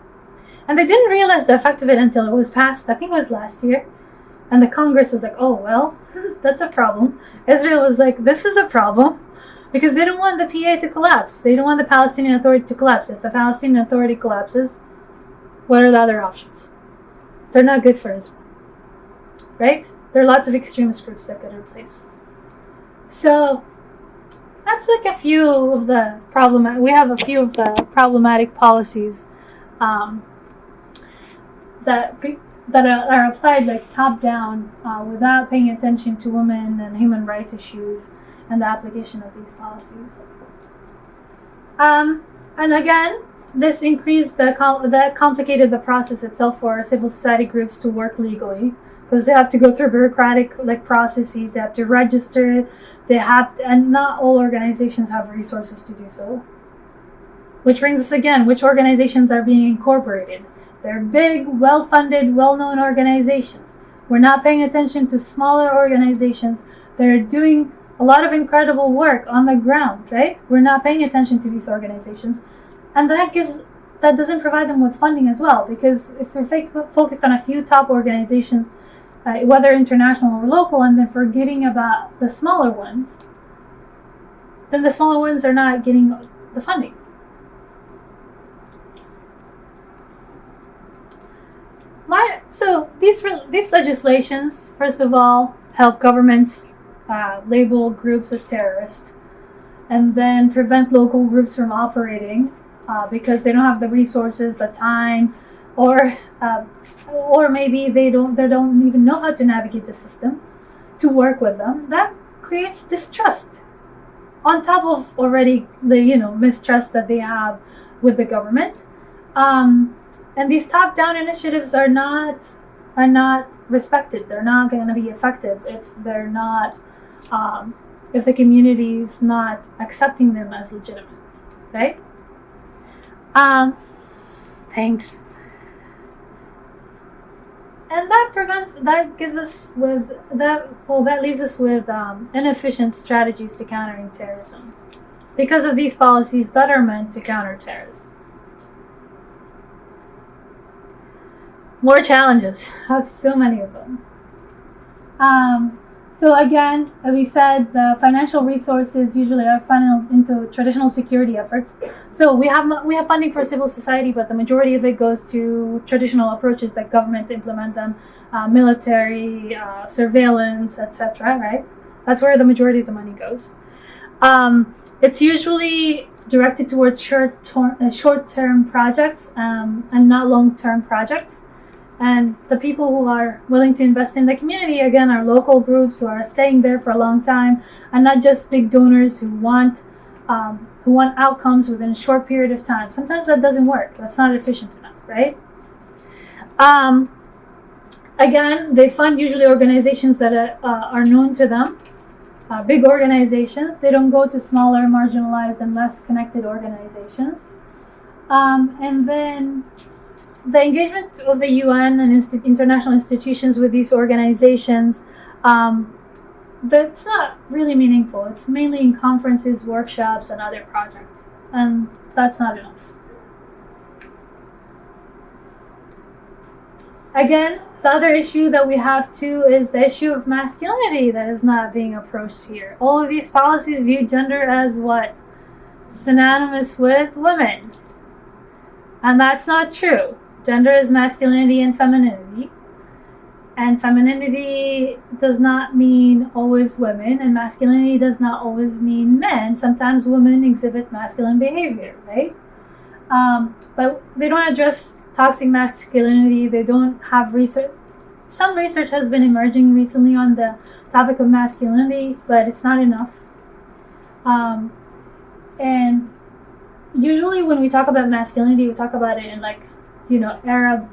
And they didn't realize the effect of it until it was passed, I think it was last year. And the Congress was like, oh, well, that's a problem. Israel was like, this is a problem. Because they don't want the PA to collapse. They don't want the Palestinian Authority to collapse. If the Palestinian Authority collapses, what are the other options? They're not good for Israel. Right? There are lots of extremist groups that could replace. So that's a few of the we have a few of the problematic policies that are applied top down without paying attention to women and human rights issues and the application of these policies. And again, this increased that complicated the process itself for civil society groups to work legally, because they have to go through bureaucratic processes. They have to register. And not all organizations have resources to do so. Which brings us again, which organizations are being incorporated? They're big, well-funded, well-known organizations. We're not paying attention to smaller organizations that are doing a lot of incredible work on the ground, right? We're not paying attention to these organizations. And that doesn't provide them with funding as well, because if we're focused on a few top organizations, whether international or local, and then forgetting about the smaller ones, then the smaller ones are not getting the funding. So these legislations, first of all, help governments label groups as terrorists, and then prevent local groups from operating because they don't have the resources, the time, or maybe they don't even know how to navigate the system to work with them. That creates distrust on top of already the mistrust that they have with the government. And these top-down initiatives are not respected. They're not going to be effective if they're not, if the community is not accepting them as legitimate, right? Thanks. And that leaves us with inefficient strategies to countering terrorism because of these policies that are meant to counter terrorism. More challenges. I have so many of them. So again, as we said, the financial resources usually are funneled into traditional security efforts. So we have funding for civil society, but the majority of it goes to traditional approaches that government implement them, military, surveillance, etc. Right? That's where the majority of the money goes. It's usually directed towards short-term projects and not long-term projects. And the people who are willing to invest in the community, again, are local groups who are staying there for a long time, and not just big donors who want who want outcomes within a short period of time. Sometimes that doesn't work. That's not efficient enough, right? Again, they fund usually organizations that are known to them, big organizations. They don't go to smaller, marginalized, and less connected organizations. And then the engagement of the UN and international institutions with these organizations, that's not really meaningful. It's mainly in conferences, workshops, and other projects. And that's not enough. Again, the other issue that we have too is the issue of masculinity that is not being approached here. All of these policies view gender as what? Synonymous with women. And that's not true. Gender is masculinity and femininity. And femininity does not mean always women, and masculinity does not always mean men. Sometimes women exhibit masculine behavior, right? But they don't address toxic masculinity. They don't have research. Some research has been emerging recently on the topic of masculinity, but it's not enough. And usually when we talk about masculinity, we talk about it in Arab,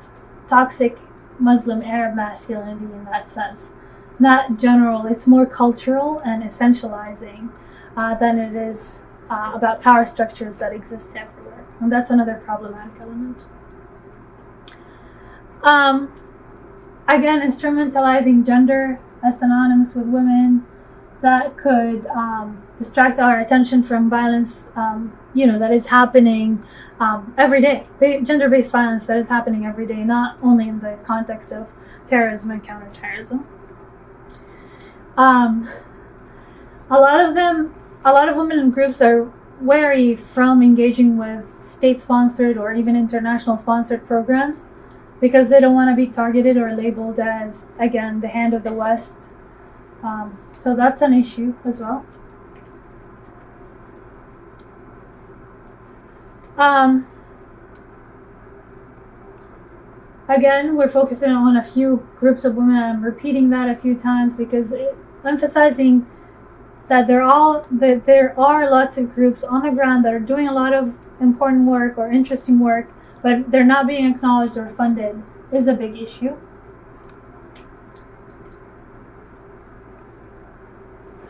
toxic Muslim Arab masculinity in that sense. Not general. It's more cultural and essentializing than it is about power structures that exist everywhere. And that's another problematic element. Again, instrumentalizing gender as synonymous with women, that could distract our attention from violence, that is happening every day. Gender-based violence that is happening every day, not only in the context of terrorism and counterterrorism. A lot of women in groups are wary from engaging with state-sponsored or even international-sponsored programs because they don't want to be targeted or labeled as, again, the hand of the West. So that's an issue as well. Again, we're focusing on a few groups of women. I'm repeating that a few times because emphasizing that there are lots of groups on the ground that are doing a lot of important work or interesting work, but they're not being acknowledged or funded is a big issue.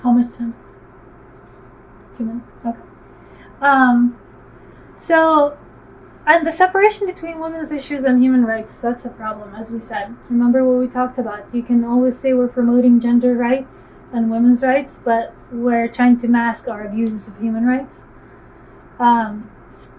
How much time? 2 minutes? Okay. And the separation between women's issues and human rights, that's a problem, as we said. Remember what we talked about. You can always say we're promoting gender rights and women's rights, but we're trying to mask our abuses of human rights.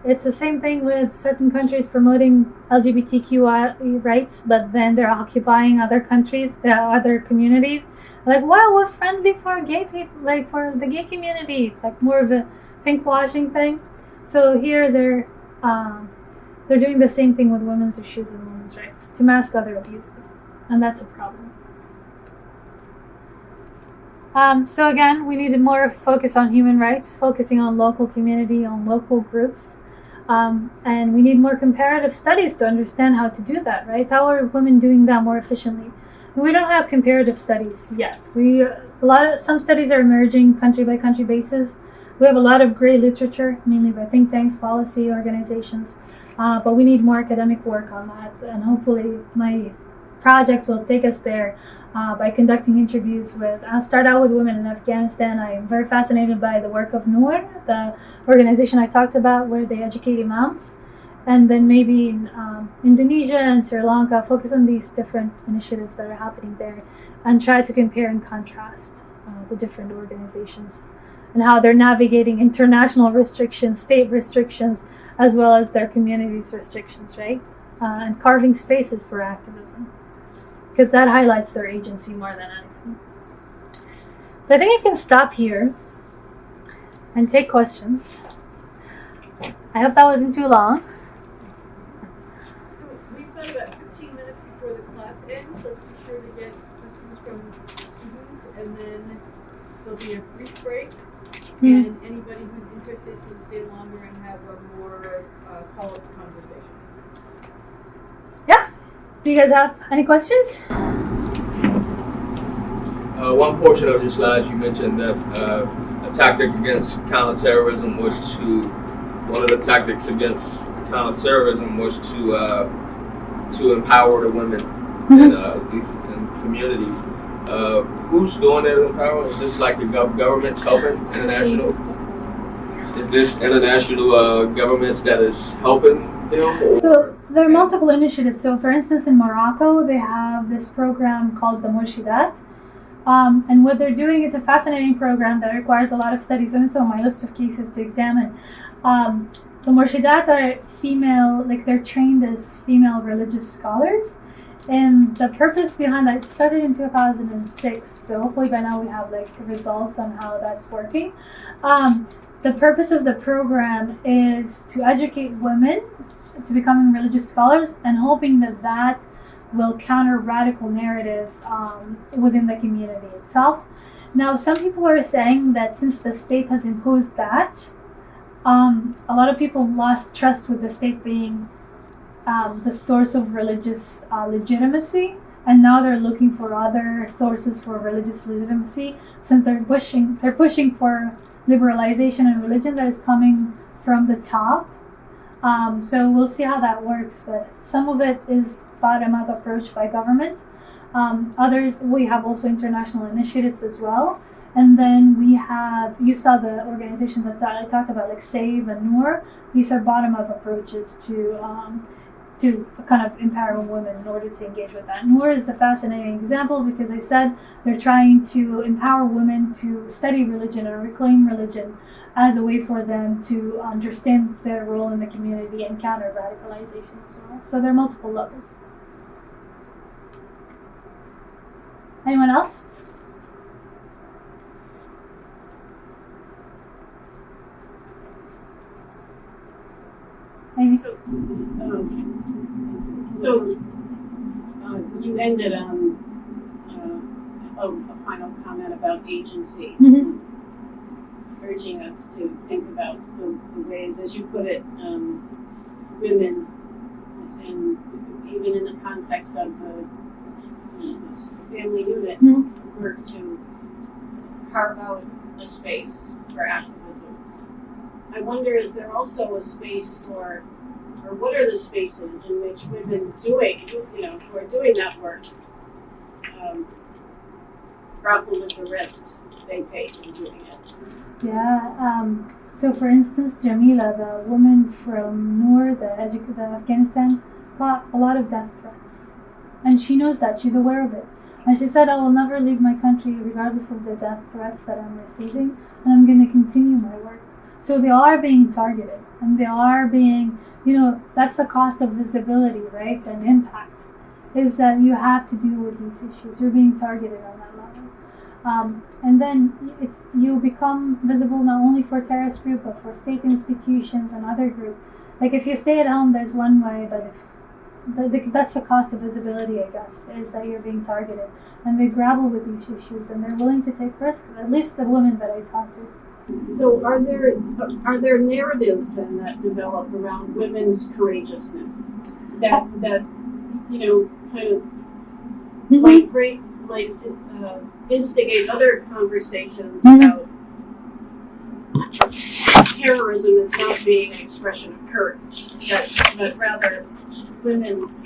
It's the same thing with certain countries promoting LGBTQ rights, but then they're occupying other countries, other communities. Like, wow, we're friendly for gay people, like for the gay community. It's like more of a pink-washing thing. So here they're doing the same thing with women's issues and women's rights to mask other abuses, and that's a problem. So again, we need more focus on human rights, focusing on local community, on local groups, and we need more comparative studies to understand how to do that, right? How are women doing that more efficiently? We don't have comparative studies yet. Some studies are emerging country by country basis. We have a lot of great literature, mainly by think tanks, policy organizations, but we need more academic work on that. And hopefully my project will take us there by conducting interviews I'll start out with women in Afghanistan. I am very fascinated by the work of Noor, the organization I talked about where they educate imams. And then maybe in Indonesia and Sri Lanka, focus on these different initiatives that are happening there and try to compare and contrast the different organizations and how they're navigating international restrictions, state restrictions, as well as their communities' restrictions, right? And carving spaces for activism, because that highlights their agency more than anything. So I think I can stop here and take questions. I hope that wasn't too long. So we've got about 15 minutes before the class ends. Let's be sure to get questions from students, and then there'll be a brief break. And anybody who's interested can stay longer and have a more follow-up conversation. Yeah. Do you guys have any questions? One portion of your slides, you mentioned that tactic against counterterrorism was to one of the tactics against counterterrorism was to empower the women in communities. Who's doing that empower? Is this like the government's helping international? Is this international governments that is helping them? So there are multiple initiatives. So for instance, in Morocco, they have this program called the Murshidat. And what they're doing, it's a fascinating program that requires a lot of studies, and it's on my list of cases to examine. The Murshidat are female, like they're trained as female religious scholars. And the purpose behind that started in 2006, so hopefully by now we have like results on how that's working. The purpose of the program is to educate women to becoming religious scholars and hoping that that will counter radical narratives within the community itself. Now, some people are saying that since the state has imposed that, a lot of people lost trust with the state being the source of religious legitimacy, and now they're looking for other sources for religious legitimacy, since they're pushing for liberalization and religion that is coming from the top. So we'll see how that works, but some of it is bottom-up approach by governments. Others, we have also international initiatives as well. And then we have, you saw the organizations that I talked about, like SAVE and Noor. These are bottom-up approaches to kind of empower women in order to engage with that. Noor is a fascinating example because I said they're trying to empower women to study religion and reclaim religion as a way for them to understand their role in the community and counter radicalization as well. So there are multiple levels. Anyone else? Amy? So you ended on a final comment about agency, urging us to think about the ways, as you put it, women, and even in the context of the family unit, work to carve out a space for activism. I wonder, is there also a space for, or what are the spaces in which women who are doing that work, grapple with the risks they take in doing it? Yeah, so for instance, Jamila, the woman from Noor, the Afghanistan, got a lot of death threats. And she knows that, she's aware of it. And she said, I will never leave my country regardless of the death threats that I'm receiving, and I'm going to continue my work. So they are being targeted, and they are being, that's the cost of visibility, right, and impact, is that you have to deal with these issues. You're being targeted on that level. And then you become visible not only for terrorist group, but for state institutions and other groups. Like if you stay at home, there's one way, but that's the cost of visibility, I guess, is that you're being targeted. And they grapple with these issues, and they're willing to take risks, at least the women that I talked to. So are there narratives then that develop around women's courageousness that kind of might instigate other conversations about terrorism as not being an expression of courage, but rather women's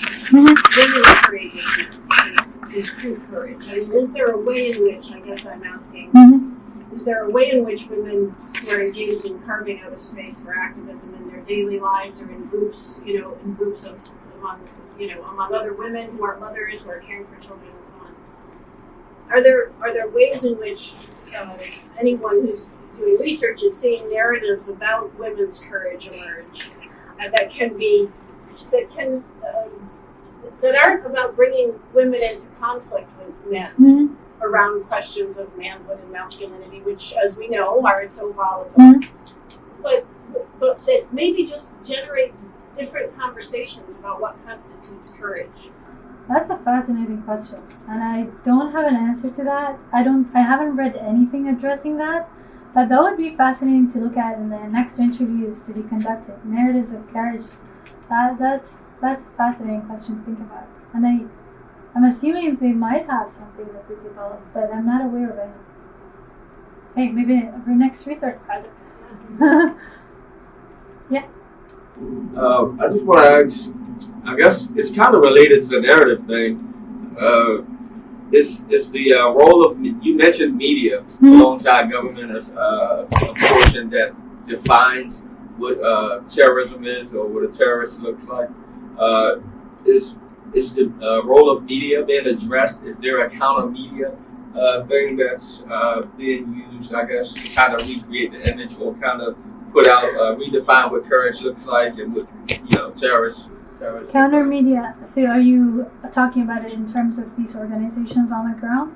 courageousness is true courage? I mean, is there a way in which, I guess I'm asking, is there a way in which women who are engaged in carving out a space for activism in their daily lives or in groups of among other women who are mothers who are caring for children and so on? Are there ways in which anyone who's doing research is seeing narratives about women's courage emerge that aren't about bringing women into conflict with men around questions of manhood and masculinity, which, as we know, are so volatile, but that maybe just generate different conversations about what constitutes courage? That's a fascinating question, and I don't have an answer to that. I haven't read anything addressing that, but that would be fascinating to look at in the next interviews to be conducted. Narratives of courage. That's a fascinating question to think about, and I'm assuming they might have something that they developed, but I'm not aware of any. hey, maybe our next research project. Yeah. I just want to ask, I guess it's kind of related to the narrative thing. Is the role of, you mentioned media alongside government as a portion that defines what terrorism is or what a terrorist looks like? Is the role of media being addressed? Is there a counter media thing that's being used, I guess, to kind of recreate the image or kind of put out, redefine what courage looks like and what, terrorists. Counter media. So are you talking about it in terms of these organizations on the ground?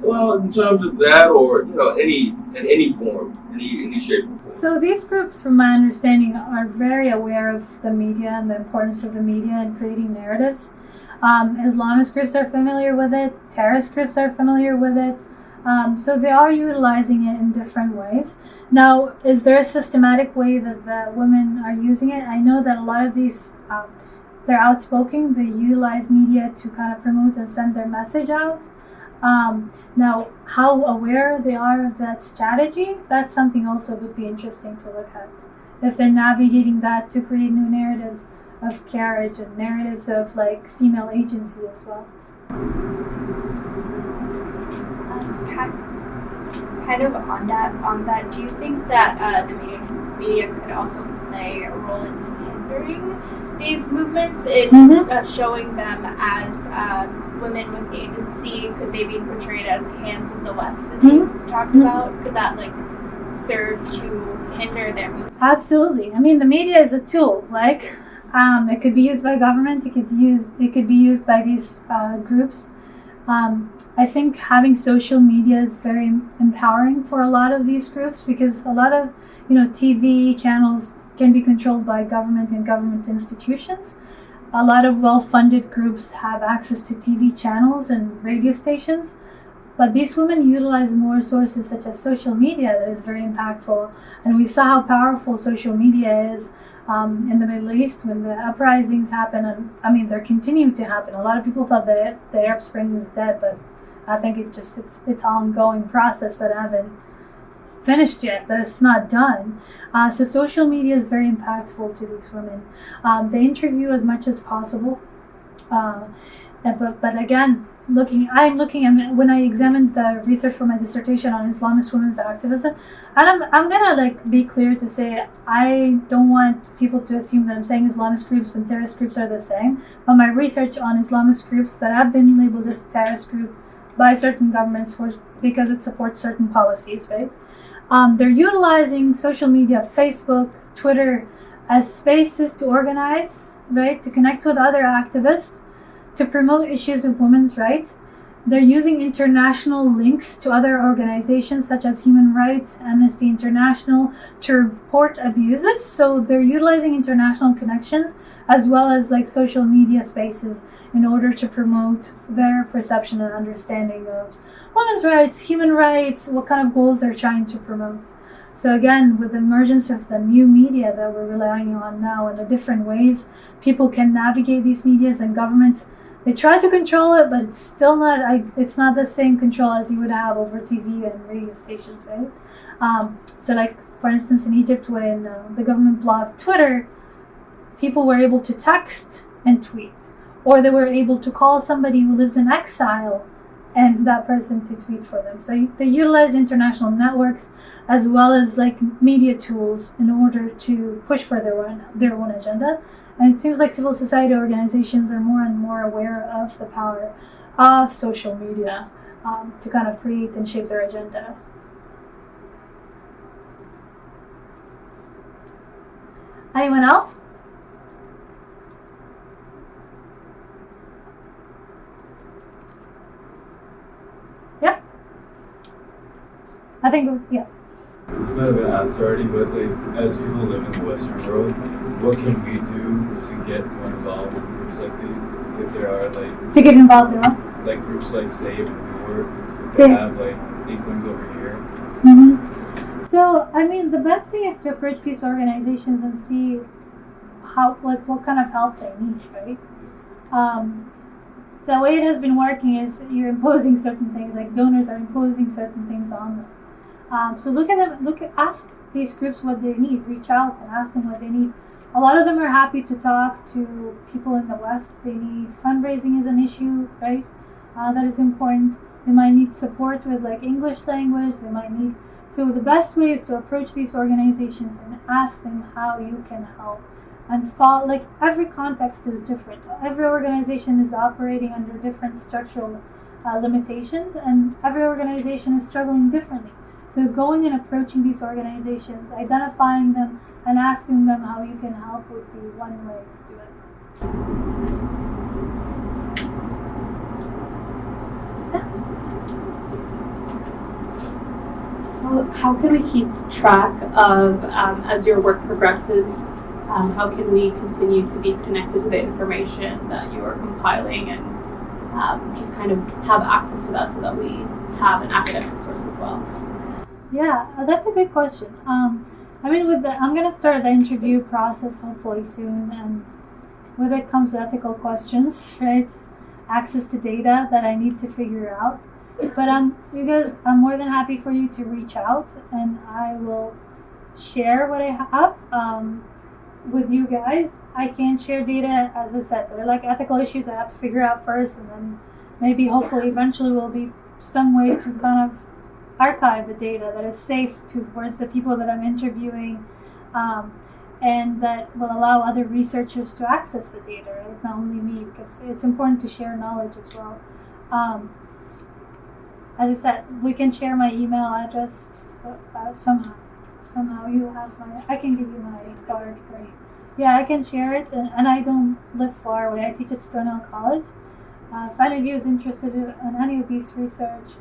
Well, in terms of that, or in any form, any shape or form. So these groups, from my understanding, are very aware of the media and the importance of the media in creating narratives. Islamist groups are familiar with it. Terrorist groups are familiar with it. So they are utilizing it in different ways. Now, is there a systematic way that the women are using it? I know that a lot of these, they're outspoken. They utilize media to kind of promote and send their message out. Now, how aware they are of that strategy, that's something also would be interesting to look at. If they're navigating that to create new narratives of courage and narratives of like female agency as well. Kind of on that, do you think that the media could also play a role in hindering these movements, in showing them as women with agency? Could they be portrayed as hands of the West, as you talked about? Could that serve to hinder their movement? Absolutely. I mean, the media is a tool. It could be used by government. It could be used by these groups. I think having social media is very empowering for a lot of these groups, because a lot of TV channels can be controlled by government and government institutions. A lot of well-funded groups have access to TV channels and radio stations, but these women utilize more sources such as social media that is very impactful. And we saw how powerful social media is in the Middle East when the uprisings happen, and they're continuing to happen. A lot of people thought that the Arab Spring was dead, but I think it's an ongoing process that haven't finished yet, that it's not done. So social media is very impactful to these women. They interview as much as possible, but again, I'm looking at, when I examined the research for my dissertation on Islamist women's activism, and I'm gonna be clear to say I don't want people to assume that I'm saying Islamist groups and terrorist groups are the same. But my research on Islamist groups that have been labeled as terrorist group by certain governments because it supports certain policies, right? They're utilizing social media, Facebook, Twitter, as spaces to organize, right, to connect with other activists, to promote issues of women's rights. They're using international links to other organizations such as Human Rights, Amnesty International, to report abuses. So they're utilizing international connections as well as social media spaces in order to promote their perception and understanding of women's rights, human rights, what kind of goals they're trying to promote. So again, with the emergence of the new media that we're relying on now and the different ways people can navigate these medias, and governments, they try to control it, but it's still not. It's not the same control as you would have over TV and radio stations, right? For instance, in Egypt, when the government blocked Twitter, people were able to text and tweet, or they were able to call somebody who lives in exile and that person to tweet for them. So they utilize international networks as well as media tools in order to push for their own agenda. And it seems like civil society organizations are more and more aware of the power of social media to kind of create and shape their agenda. Anyone else? Yeah? I think it was, yeah. This might have been asked already, but as people live in the Western world, what can we do to get more involved in groups like these? If there are to get involved in what? Groups like Save and War, if Save. they have inklings over here. Mm-hmm. So the best thing is to approach these organizations and see what kind of help they need, right? The way it has been working is you're imposing certain things, donors are imposing certain things on them. So ask these groups what they need, reach out and ask them what they need. A lot of them are happy to talk to people in the West. They need fundraising is an issue, right? That is important. They might need support with like English language. So the best way is to approach these organizations and ask them how you can help. And every context is different. Every organization is operating under different structural limitations, and every organization is struggling differently. So going and approaching these organizations, identifying them, and asking them how you can help would be one way to do it. How can we keep track of, as your work progresses, how can we continue to be connected to the information that you are compiling and just kind of have access to that so that we have an academic source as well? Yeah, that's a good question. I'm going to start the interview process hopefully soon, and with it comes ethical questions, right? Access to data that I need to figure out. But you guys, I'm more than happy for you to reach out, and I will share what I have with you guys. I can't share data, as I said. There are like ethical issues I have to figure out first, and then maybe hopefully eventually will be some way to kind of archive the data that is safe towards the people that I'm interviewing, and that will allow other researchers to access the data, right? Not only me, because it's important to share knowledge as well. As I said, we can share my email address somehow. Somehow you have I can give you my card for you. Yeah, I can share it, and I don't live far away. I teach at Stonehill College. If any of you is interested in any of these research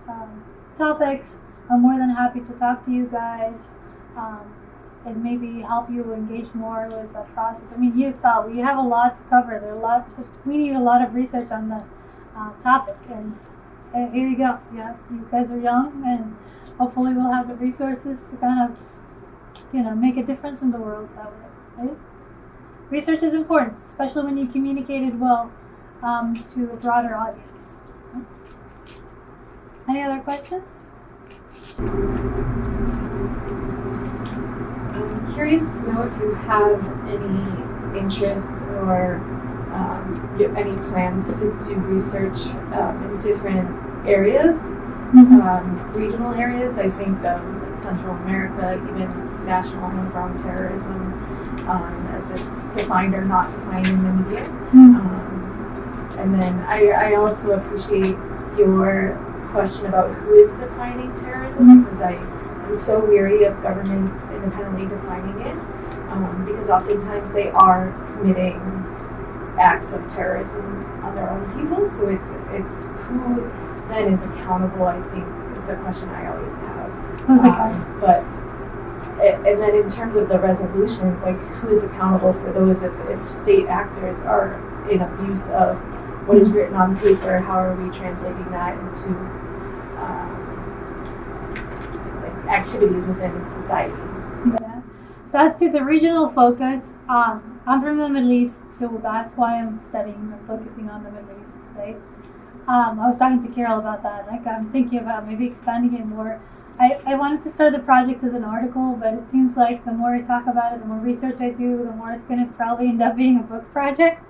topics, I'm more than happy to talk to you guys and maybe help you engage more with the process. I mean, you saw we have a lot to cover. We need a lot of research on the topic, and here you go. Yeah, you guys are young, and hopefully we'll have the resources to kind of, make a difference in the world that way, right? Research is important, especially when you communicate it well to a broader audience. Any other questions? I'm curious to know if you have any interest or any plans to do research in different areas, regional areas. I think Central America, even national homegrown terrorism, as it's defined or not defined in the media. And then I also appreciate your question about who is defining terrorism, because I'm so weary of governments independently defining it, because oftentimes they are committing acts of terrorism on their own people. So it's who then is accountable, I think, is the question I always have. Who's accountable? And then in terms of the resolutions, like who is accountable for those if state actors are in abuse of what is written on paper? How are we translating that into activities within society? Yeah. So as to the regional focus, I'm from the Middle East, so that's why I'm studying and focusing on the Middle East, right? I was talking to Carol about that. Like, I'm thinking about maybe expanding it more. I wanted to start the project as an article, but it seems like the more I talk about it, the more research I do, the more it's going to probably end up being a book project.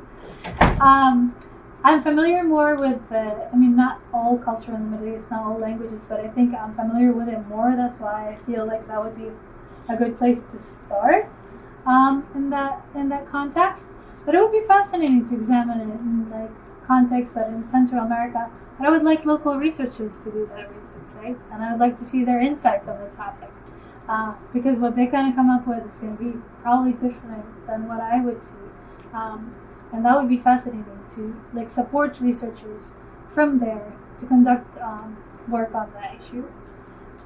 I'm familiar more with not all culture in the Middle East, not all languages, but I think I'm familiar with it more. That's why I feel like that would be a good place to start in that context. But it would be fascinating to examine it in like contexts that in Central America. But I would like local researchers to do that research, right? And I would like to see their insights on the topic. Because what they kind of come up with is going to be probably different than what I would see. And that would be fascinating to like support researchers from there to conduct work on that issue.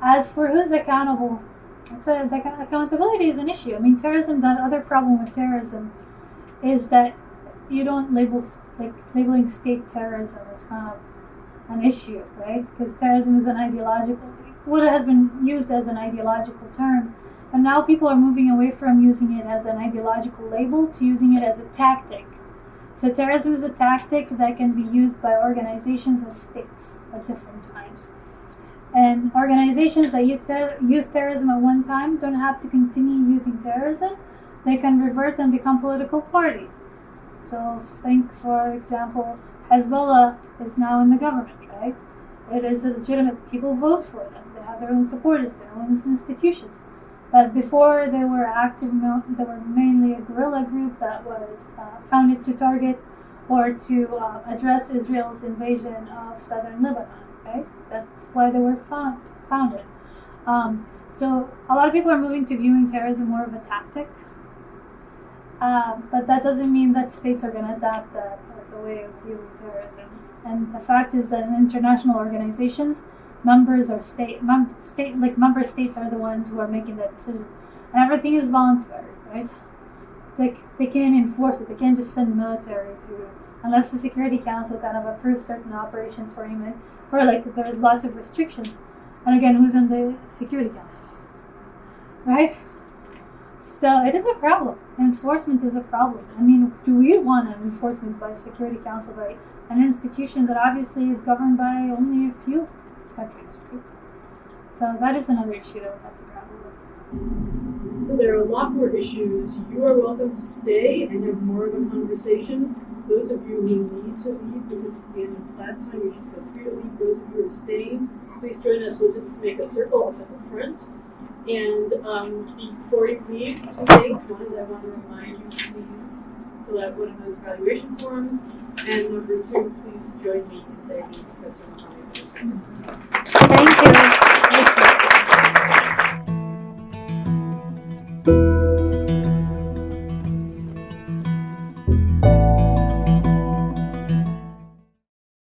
As for who's accountable, accountability is an issue. I mean, terrorism, the other problem with terrorism is that you don't labeling state terrorism is kind of an issue, right? Because terrorism is what has been used as an ideological term, and now people are moving away from using it as an ideological label to using it as a tactic. So terrorism is a tactic that can be used by organizations and states at different times. And organizations that use terrorism at one time don't have to continue using terrorism. They can revert and become political parties. So think, for example, Hezbollah is now in the government, right? It is a legitimate, people vote for them. They have their own supporters, their own institutions. But before they were active, they were mainly a guerrilla group that was founded to target or to address Israel's invasion of southern Lebanon, right? That's why they were founded. So a lot of people are moving to viewing terrorism more of a tactic. But that doesn't mean that states are going to adapt that as a way of viewing terrorism. And the fact is that in international organizations, member states are the ones who are making that decision, and everything is voluntary, right? They can't enforce it. They can't just send military to, unless the Security Council kind of approves certain operations for him. For there's lots of restrictions, and again, who's in the Security Council, right? So it is a problem. Enforcement is a problem. I mean, do we want an enforcement by the Security Council, by an institution that obviously is governed by only a few countries, right? So that is another issue that we have to grapple with. So there are a lot more issues. You are welcome to stay and have more of a conversation. Those of you who need to leave because it's the end of class time, you should feel free to leave. Those of you who are staying, please join us. We'll just make a circle up at the front. And before you leave, 2 things. One is I want to remind you, please fill out one of those evaluation forms. And number 2, please join me in thanking Professor Mhajne. Thank you.